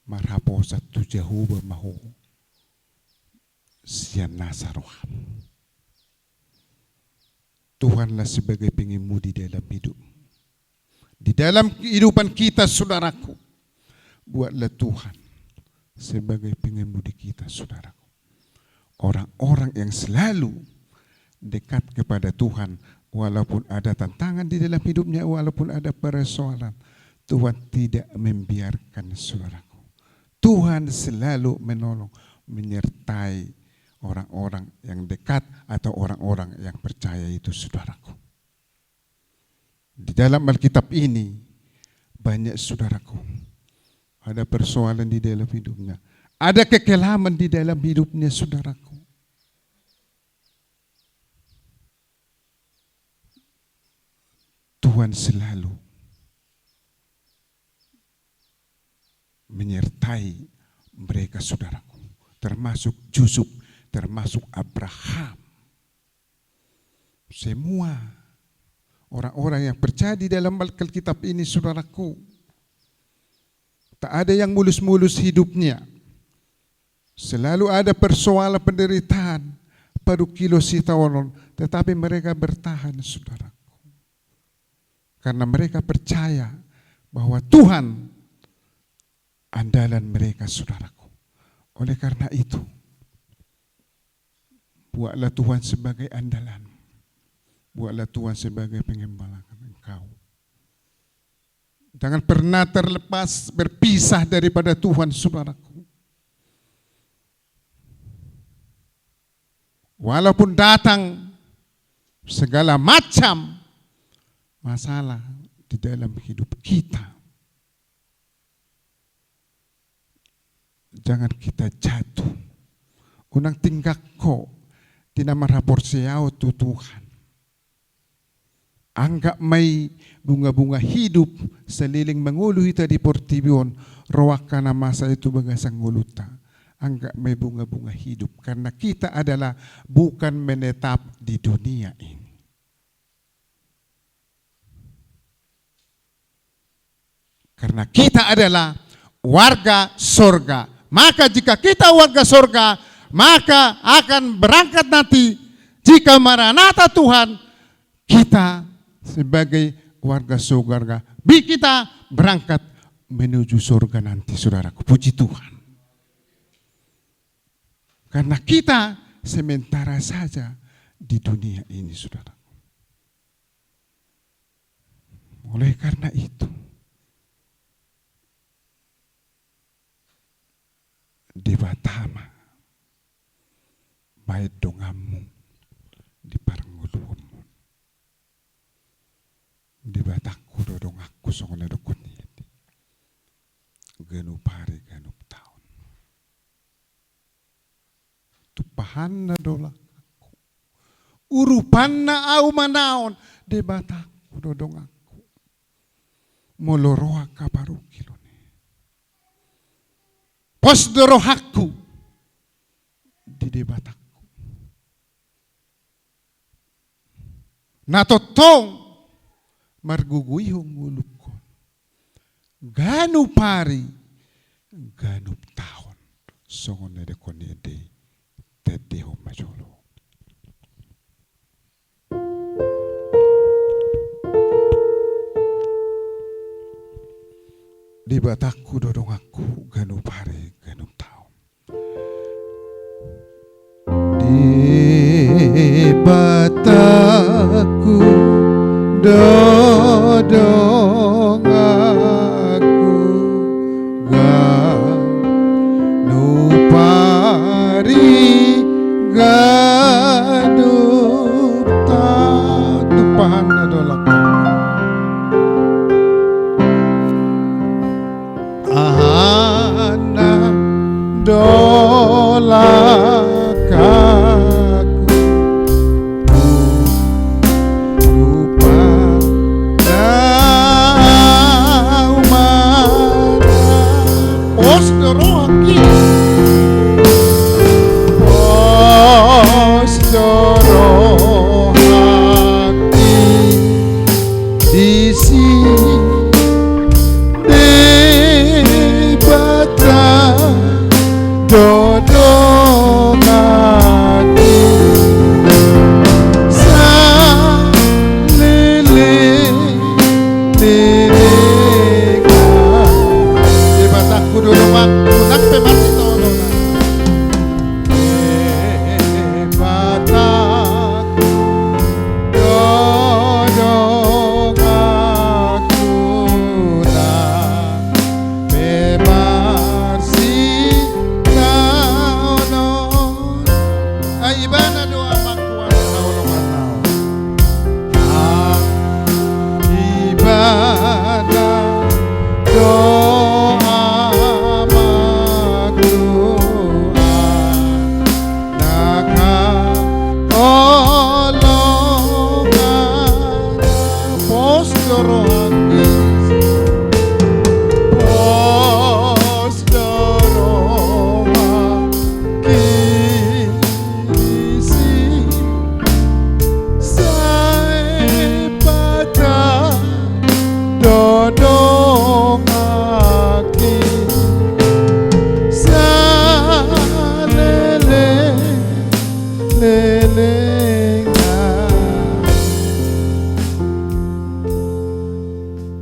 Marhapo sa tujahuba mahu siyan nasaroham. Tuhanlah sebagai pengemudi dalam hidup. Di dalam kehidupan kita, saudaraku, buatlah Tuhan sebagai pengemudi kita, saudaraku. Orang-orang yang selalu dekat kepada Tuhan, walaupun ada tantangan di dalam hidupnya, walaupun ada persoalan, Tuhan tidak membiarkan, saudaraku. Tuhan selalu menolong, menyertai orang-orang yang dekat atau orang-orang yang percaya itu, saudaraku. Di dalam Alkitab ini banyak, saudaraku, ada persoalan di dalam hidupnya, ada kekelaman di dalam hidupnya, saudaraku. Tuhan selalu menyertai mereka, saudaraku, termasuk Yusuf, termasuk Abraham. Semua orang-orang yang percaya di dalam Alkitab ini, saudaraku, tak ada yang mulus-mulus hidupnya. Selalu ada persoalan penderitaan, paruh kilo sitawanon, tetapi mereka bertahan, saudaraku. Karena mereka percaya bahwa Tuhan andalan mereka, saudaraku. Oleh karena itu, buatlah Tuhan sebagai andalan. Buatlah Tuhan sebagai pengembala engkau. Jangan pernah terlepas berpisah daripada Tuhan, saudaraku. Walaupun datang segala macam masalah di dalam hidup kita, jangan kita jatuh. Unang tingkak ko, tinamarapor siyaw tu Tuhan. Anggap may bunga-bunga hidup sa liling mangulo ita di Portibion, roak ka na masa itu bagasang nguluta. Anggap may bunga-bunga hidup. Karena kita adalah bukan menetap di dunia ini. Karena kita adalah warga sorga. Maka jika kita warga sorga, maka akan berangkat nanti. Jika Maranatha Tuhan, kita sebagai warga sorga, kita berangkat menuju sorga nanti, saudaraku. Puji Tuhan. Karena kita sementara saja di dunia ini, saudaraku. Oleh karena itu, di Batama, baik dongamu di parangulumu, di Bataku dodongaku songone dokoni, genup hari genup tahun, tupahan na dolakaku, urupan na au manaon, di Bataku dodongaku, moloroa kabaru kilo. Pos dorohaku di debatakku. Natotong marguguyong ulukko. Ganu pari, ganu tahun. Songon na dekon ni de tedeho majolo. Di Bataku dodong aku ganu pare ganu tahun. Di Bataku dodong aku ganu pare ganu tahun. Tupahan na dolak. Dolakaku lupa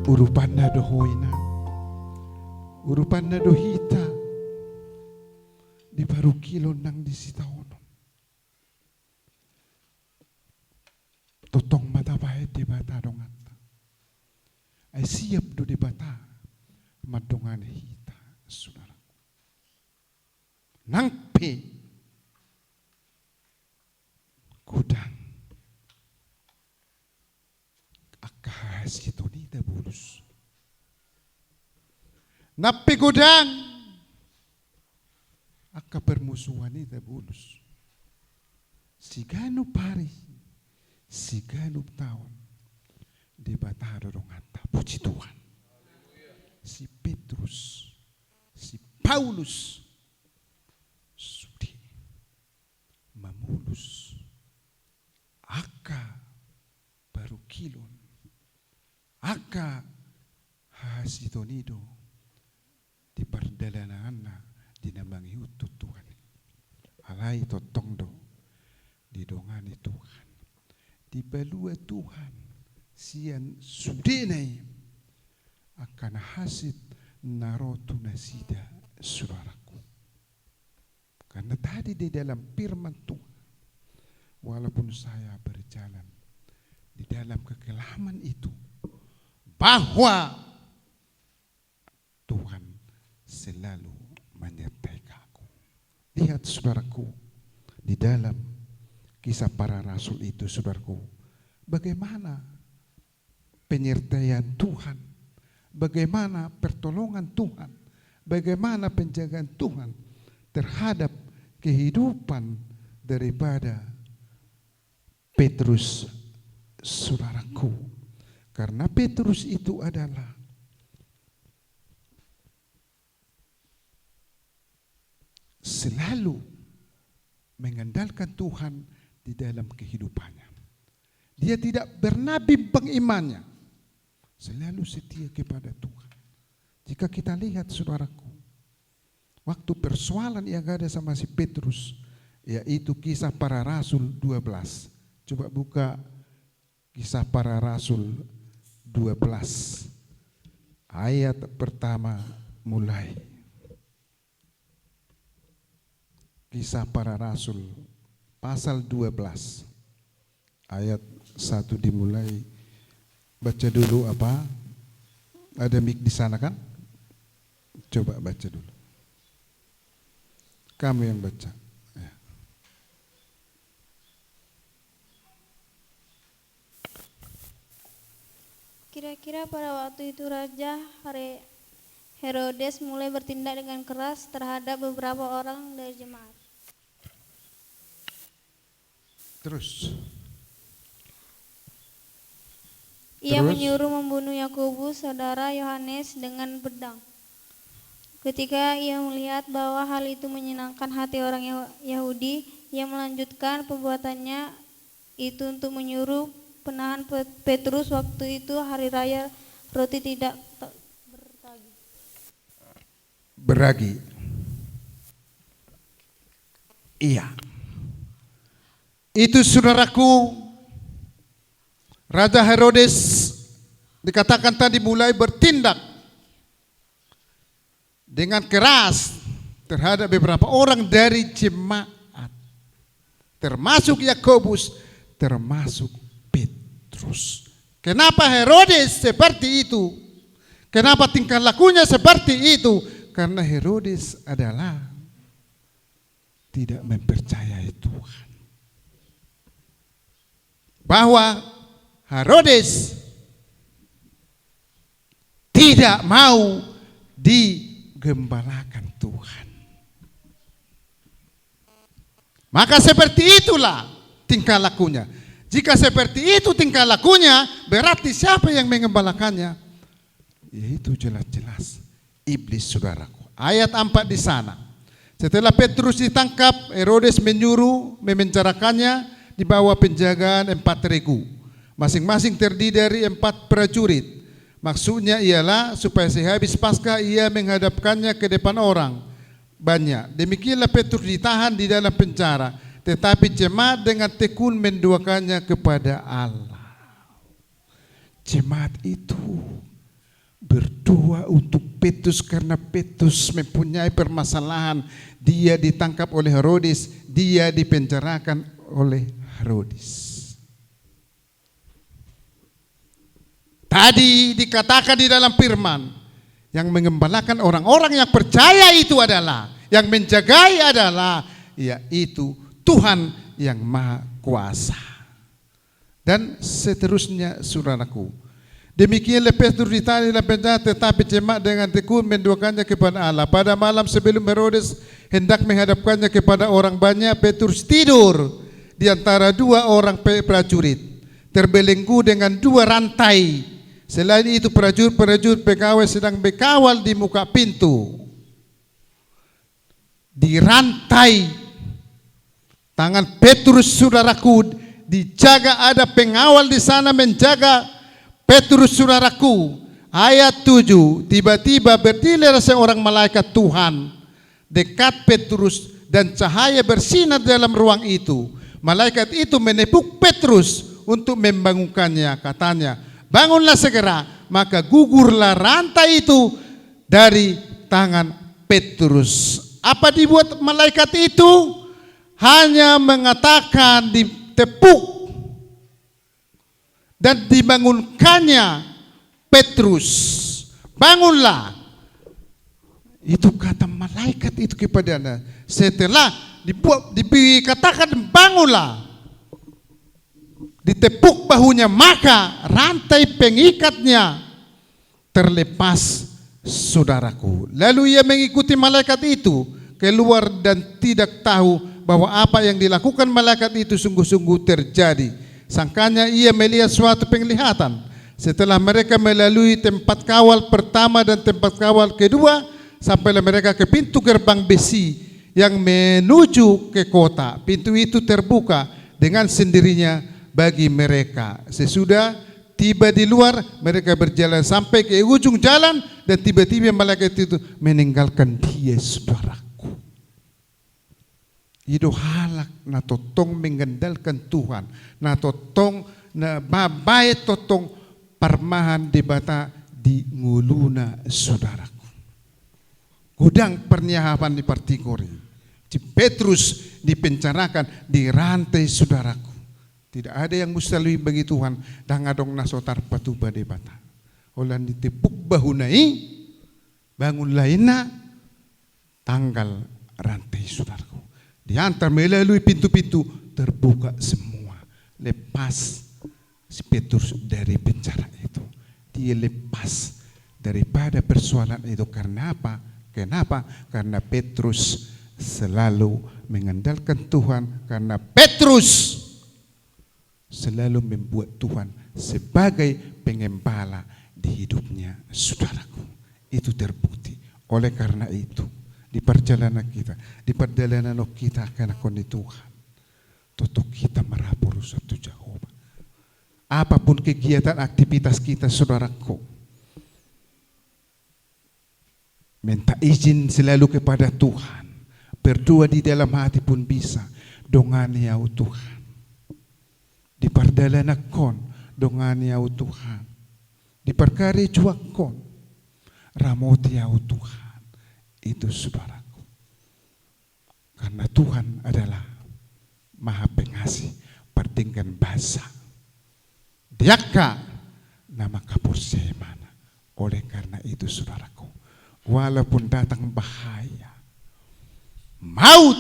Urupanna dohoina, urupanna dohita, di baru kilo nang di sitaono. Totong mata bae di bata dongata. Ai siap do di bata madongane hita, saudara. Nang pe gudang akas itu ni dah bulus. Napi gudang aka permusuhan ni dah bulus. Sigano pari, sigano tahun di batado dongata. Puji Tuhan. Si Petrus, si Paulus sudi mamulus aka baru kilon aka hasitonido di perdalanana di namangi utut Tuhan alai totongdo di dongani Tuhan di balua Tuhan sian sudinai akan hasit narotu nasida saudaraku karena tadi di dalam firman Tuhan walaupun saya berjalan di dalam kekelaman itu bahwa Tuhan selalu menyertai aku. Lihat saudaraku di dalam kisah para rasul itu saudaraku bagaimana penyertaian Tuhan, bagaimana pertolongan Tuhan, bagaimana penjagaan Tuhan terhadap kehidupan daripada Petrus saudaraku. Karena Petrus itu adalah selalu mengandalkan Tuhan di dalam kehidupannya. Dia tidak pernah bimbang imannya. Selalu setia kepada Tuhan. Jika kita lihat saudaraku, waktu persoalan yang ada sama si Petrus, yaitu kisah para rasul 12. Coba buka kisah para rasul 12 ayat pertama mulai. Kisah para rasul pasal 12 ayat 1 dimulai. Baca dulu apa? Ada mic di sana kan? Coba baca dulu. Kamu yang baca. Kira-kira pada waktu itu Raja Herodes mulai bertindak dengan keras terhadap beberapa orang dari jemaat. Terus. Ia menyuruh membunuh Yakobus, saudara Yohanes dengan pedang. Ketika ia melihat bahwa hal itu menyenangkan hati orang Yahudi, ia melanjutkan perbuatannya itu untuk menyuruh penahan Petrus. Waktu itu hari raya roti tidak beragi. Iya. Itu saudaraku, Raja Herodes dikatakan tadi mulai bertindak dengan keras terhadap beberapa orang dari jemaat, termasuk Yakobus, termasuk Petrus. Kenapa Herodes seperti itu? Kenapa tingkah lakunya seperti itu? Karena Herodes adalah tidak mempercayai Tuhan. Bahwa Herodes tidak mau digembalakan Tuhan. Maka seperti itulah tingkah lakunya. Jika seperti itu tingkah lakunya, berarti siapa yang mengembalakannya? Yaitu jelas-jelas iblis, saudaraku. Ayat 4 di sana. Setelah Petrus ditangkap, Herodes menyuruh memenjarakannya di bawah penjagaan 4 regu. Masing-masing terdiri dari 4 prajurit. Maksudnya ialah supaya sehabis Paskah ia menghadapkannya ke depan orang banyak. Demikianlah Petrus ditahan di dalam penjara, tetapi jemaat dengan tekun mendoakannya kepada Allah. Jemaat itu berdoa untuk Petrus karena Petrus mempunyai permasalahan. Dia ditangkap oleh Herodes, dia dipenjarakan oleh Herodes. Tadi dikatakan di dalam firman, yang mengembalakan orang-orang yang percaya itu adalah, yang menjagai adalah, yaitu Tuhan yang Maha Kuasa. Dan seterusnya, saudaraku. Demikianlah Petrus ditahan dalam penjara, tetapi jemaat dengan tekun mendoakannya kepada Allah. Pada malam sebelum Herodes hendak menghadapkannya kepada orang banyak, Petrus tidur di antara 2 orang prajurit, terbelenggu dengan 2 rantai. Selain itu prajurit pegawai sedang berkawal di muka pintu. Dirantai tangan Petrus, saudaraku, dijaga, ada pengawal di sana menjaga Petrus, saudaraku. Ayat 7, tiba-tiba berdiri seorang malaikat Tuhan dekat Petrus dan cahaya bersinar dalam ruang itu. Malaikat itu menepuk Petrus untuk membangunkannya, katanya, bangunlah segera. Maka gugurlah rantai itu dari tangan Petrus. Apa dibuat malaikat itu? Hanya mengatakan ditepuk dan dibangunkannya Petrus. Bangunlah. Itu kata malaikat itu kepadanya. Setelah dikatakan bangunlah, ditepuk bahunya, maka rantai pengikatnya terlepas, saudaraku. Lalu ia mengikuti malaikat itu keluar dan tidak tahu bahwa apa yang dilakukan malaikat itu sungguh-sungguh terjadi. Sangkanya ia melihat suatu penglihatan. Setelah mereka melalui tempat kawal pertama dan tempat kawal kedua, sampailah mereka ke pintu gerbang besi yang menuju ke kota. Pintu itu terbuka dengan sendirinya bagi mereka. Sesudah tiba di luar, mereka berjalan sampai ke ujung jalan dan tiba-tiba malaikat itu meninggalkan dia, saudaraku. Itu halak na totong mengandalkan Tuhan, na totong na babae totong parmahan di bata di nguluna, saudaraku. Gudang pernyahapan di partikori. Si Petrus dipenjarakan, dirantai, saudaraku. Tidak ada yang mustahil bagi Tuhan. Dangadong nasotar patuba di bata. Olan ditepuk bahunai, bangun lainnya, tanggal rantai, saudaraku. Diantar melalui pintu-pintu, terbuka semua. Lepas si Petrus dari penjara itu. Dia lepas daripada persoalan itu. Karena apa? Kenapa? Karena Petrus selalu mengandalkan Tuhan. Karena Petrus selalu membuat Tuhan sebagai pengembala di hidupnya, saudaraku. Itu terbukti. Oleh karena itu, di perjalanan kita akan akoni Tuhan. Tutup kita merapur satu Jehovah. Apapun kegiatan aktivitas kita, saudaraku, minta izin selalu kepada Tuhan. Berdoa di dalam hati pun bisa. Dongani ya Tuhan. Di perjalanan kon, dongani ya Tuhan. Di perkara juak kon, ramoti ya Tuhan. Itu, saudaraku. Karena Tuhan adalah Maha Pengasih, pertingkan bahasa. Diaka nama kapur semana. Oleh karena itu, saudaraku, walaupun datang bahaya, maut,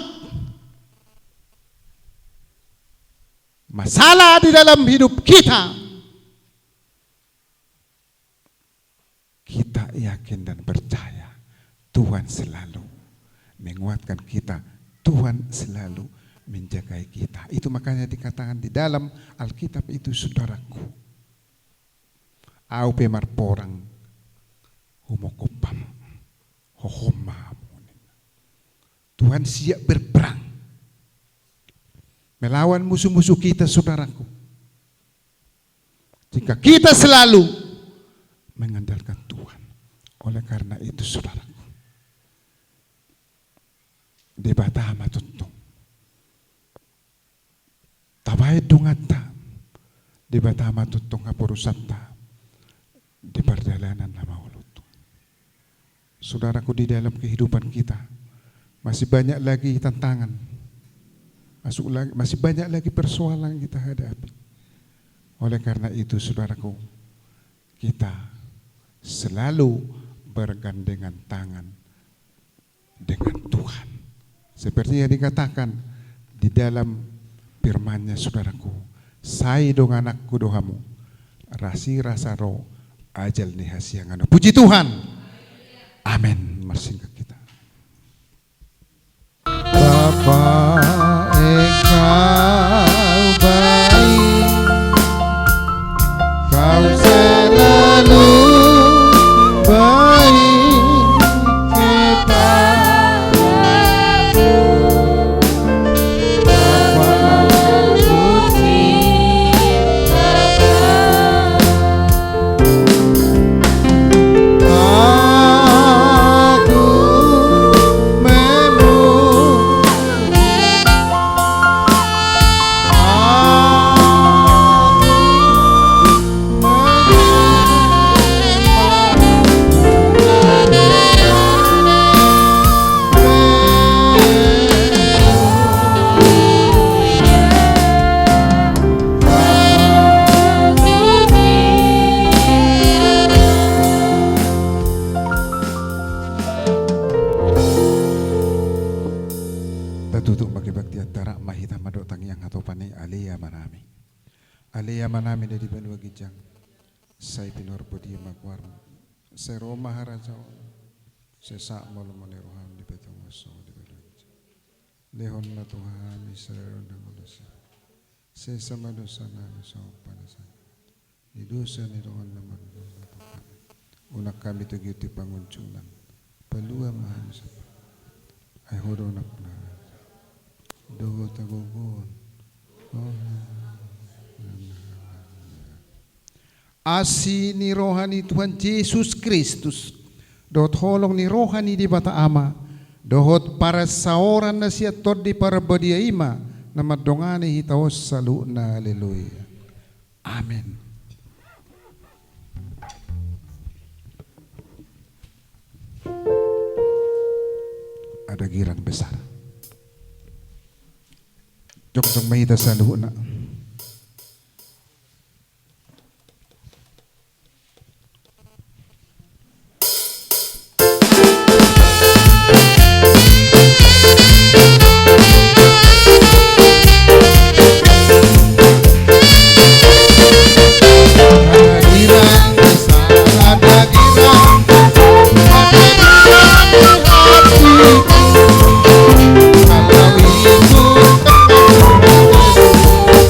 masalah di dalam hidup kita, kita yakin dan percaya Tuhan selalu menguatkan kita. Tuhan selalu menjagai kita. Itu makanya dikatakan di dalam Alkitab itu, saudaraku, au pemar porang humokopam hohoma. Tuhan siap berperang melawan musuh-musuh kita, saudaraku. Jika kita selalu mengandalkan Tuhan. Oleh karena itu, saudaraku, debatama tuntung tabai dungata debatama tuntung kapurusanta di perjalanan lama ulutu. Saudaraku, di dalam kehidupan kita masih banyak lagi tantangan, masih banyak lagi persoalan yang kita hadapi. Oleh karena itu, saudaraku, kita selalu bergandengan tangan dengan Tuhan. Seperti yang dikatakan di dalam firman-Nya, saudaraku, sai dong anakku dohamu, rasi rasa roh ajal nih hasiangan. Puji Tuhan. Amin. Marsingkat kita. Bapa engkau baik, kau selalu baik kepadaku. Bapa aku tutup bagi bakti antara mahita madotang yang atau pani alea manami dari benua gijang sai pinor bodi magwar sai roma haraja sai sa molomone roham di betong waso di benua gijang lehon na Tuhan Israel dan dosa sai sama dosa na dosa panasan di dosa ni rohon naman Tuhan unak kami tugyuti panguncunan palua mahan sa ay huronak na dogo tagugon. Asi ni rohani Tuhan Yesus Kristus, dohot holong ni rohani di bata ama, dohot para saoran na siya tod di para badia ima, na madongani hitaos salu na haleluya. Amen. Ada girang besar. Jok mahita sa luhuna. Kalau itu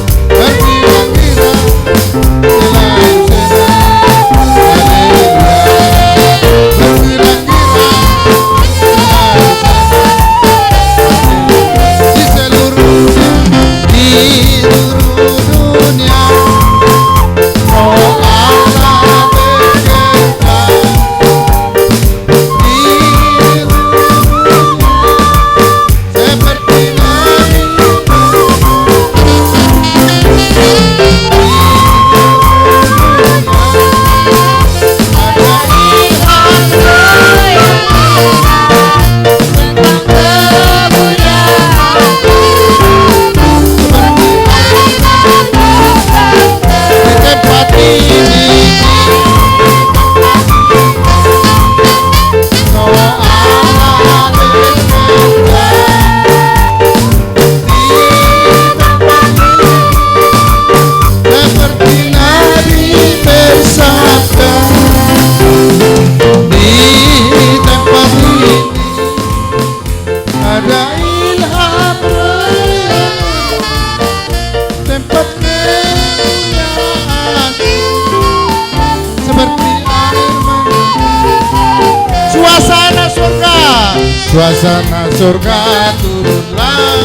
Suasana surga turunlah,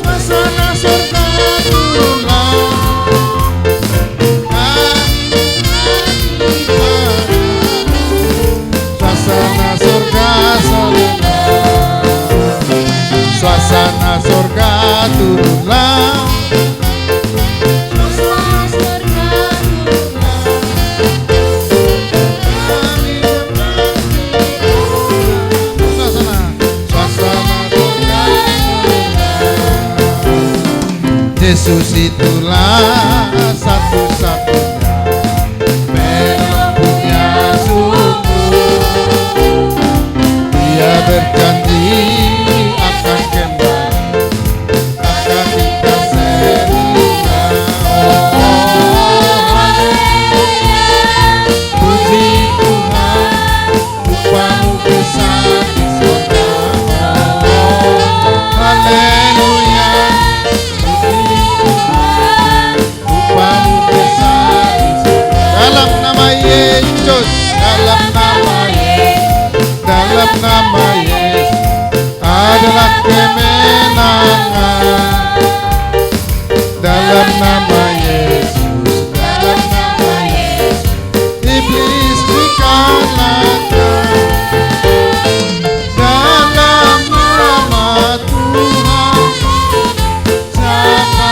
suasana surga turunlah. Suasana surga turunlah, suasana surga turunlah. Yesus itulah satu-satunya pelengkapnya sungguh. Dia berjanji akan kembali, akan kita setia. Oh, haleluya, puji Tuhan, upamu besar di surga. Oh, haleluya, dalam nama Yesus, dalam nama Yesus, dalam nama Yesus adalah kemenangan. Dalam nama Yesus, dalam nama Yesus iblis dikalahkan. Dalam nama Tuhan siapa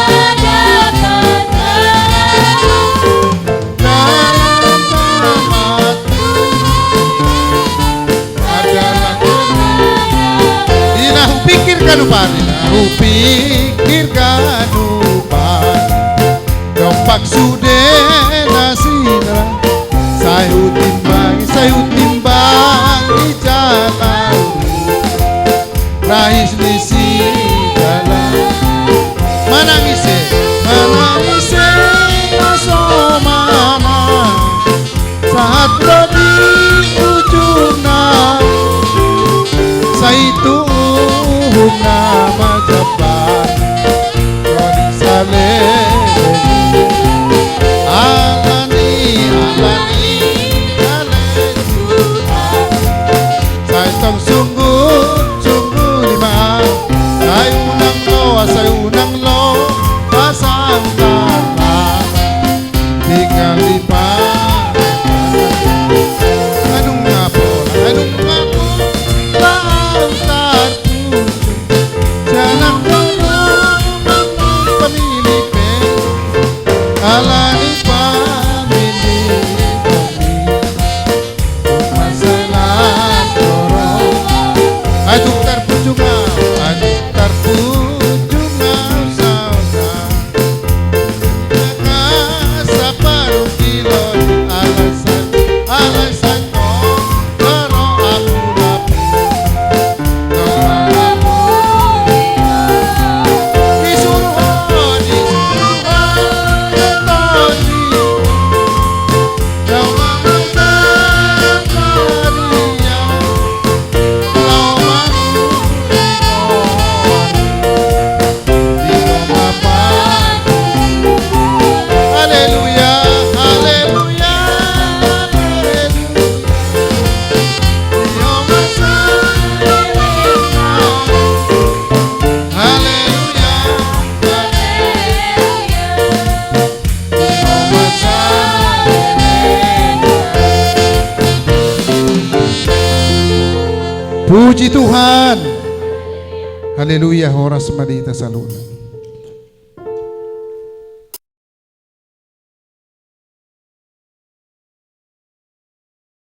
dapat pikirkan upah dompak sudah nasira sayu timbang di jalan rahis lisi dalam manangise maso mama saat di ujungna saitu nama jabat Rodi Saleh alani saya tong sungguh lima saya unang lo pasang tanah tinggal di anung ngapo lantar jangan pemilik alani pemilik masalah dorong aduk terpujungan saudara separuh kilo alasan dorong aku puji Tuhan. Haleluya, horas madita saluna.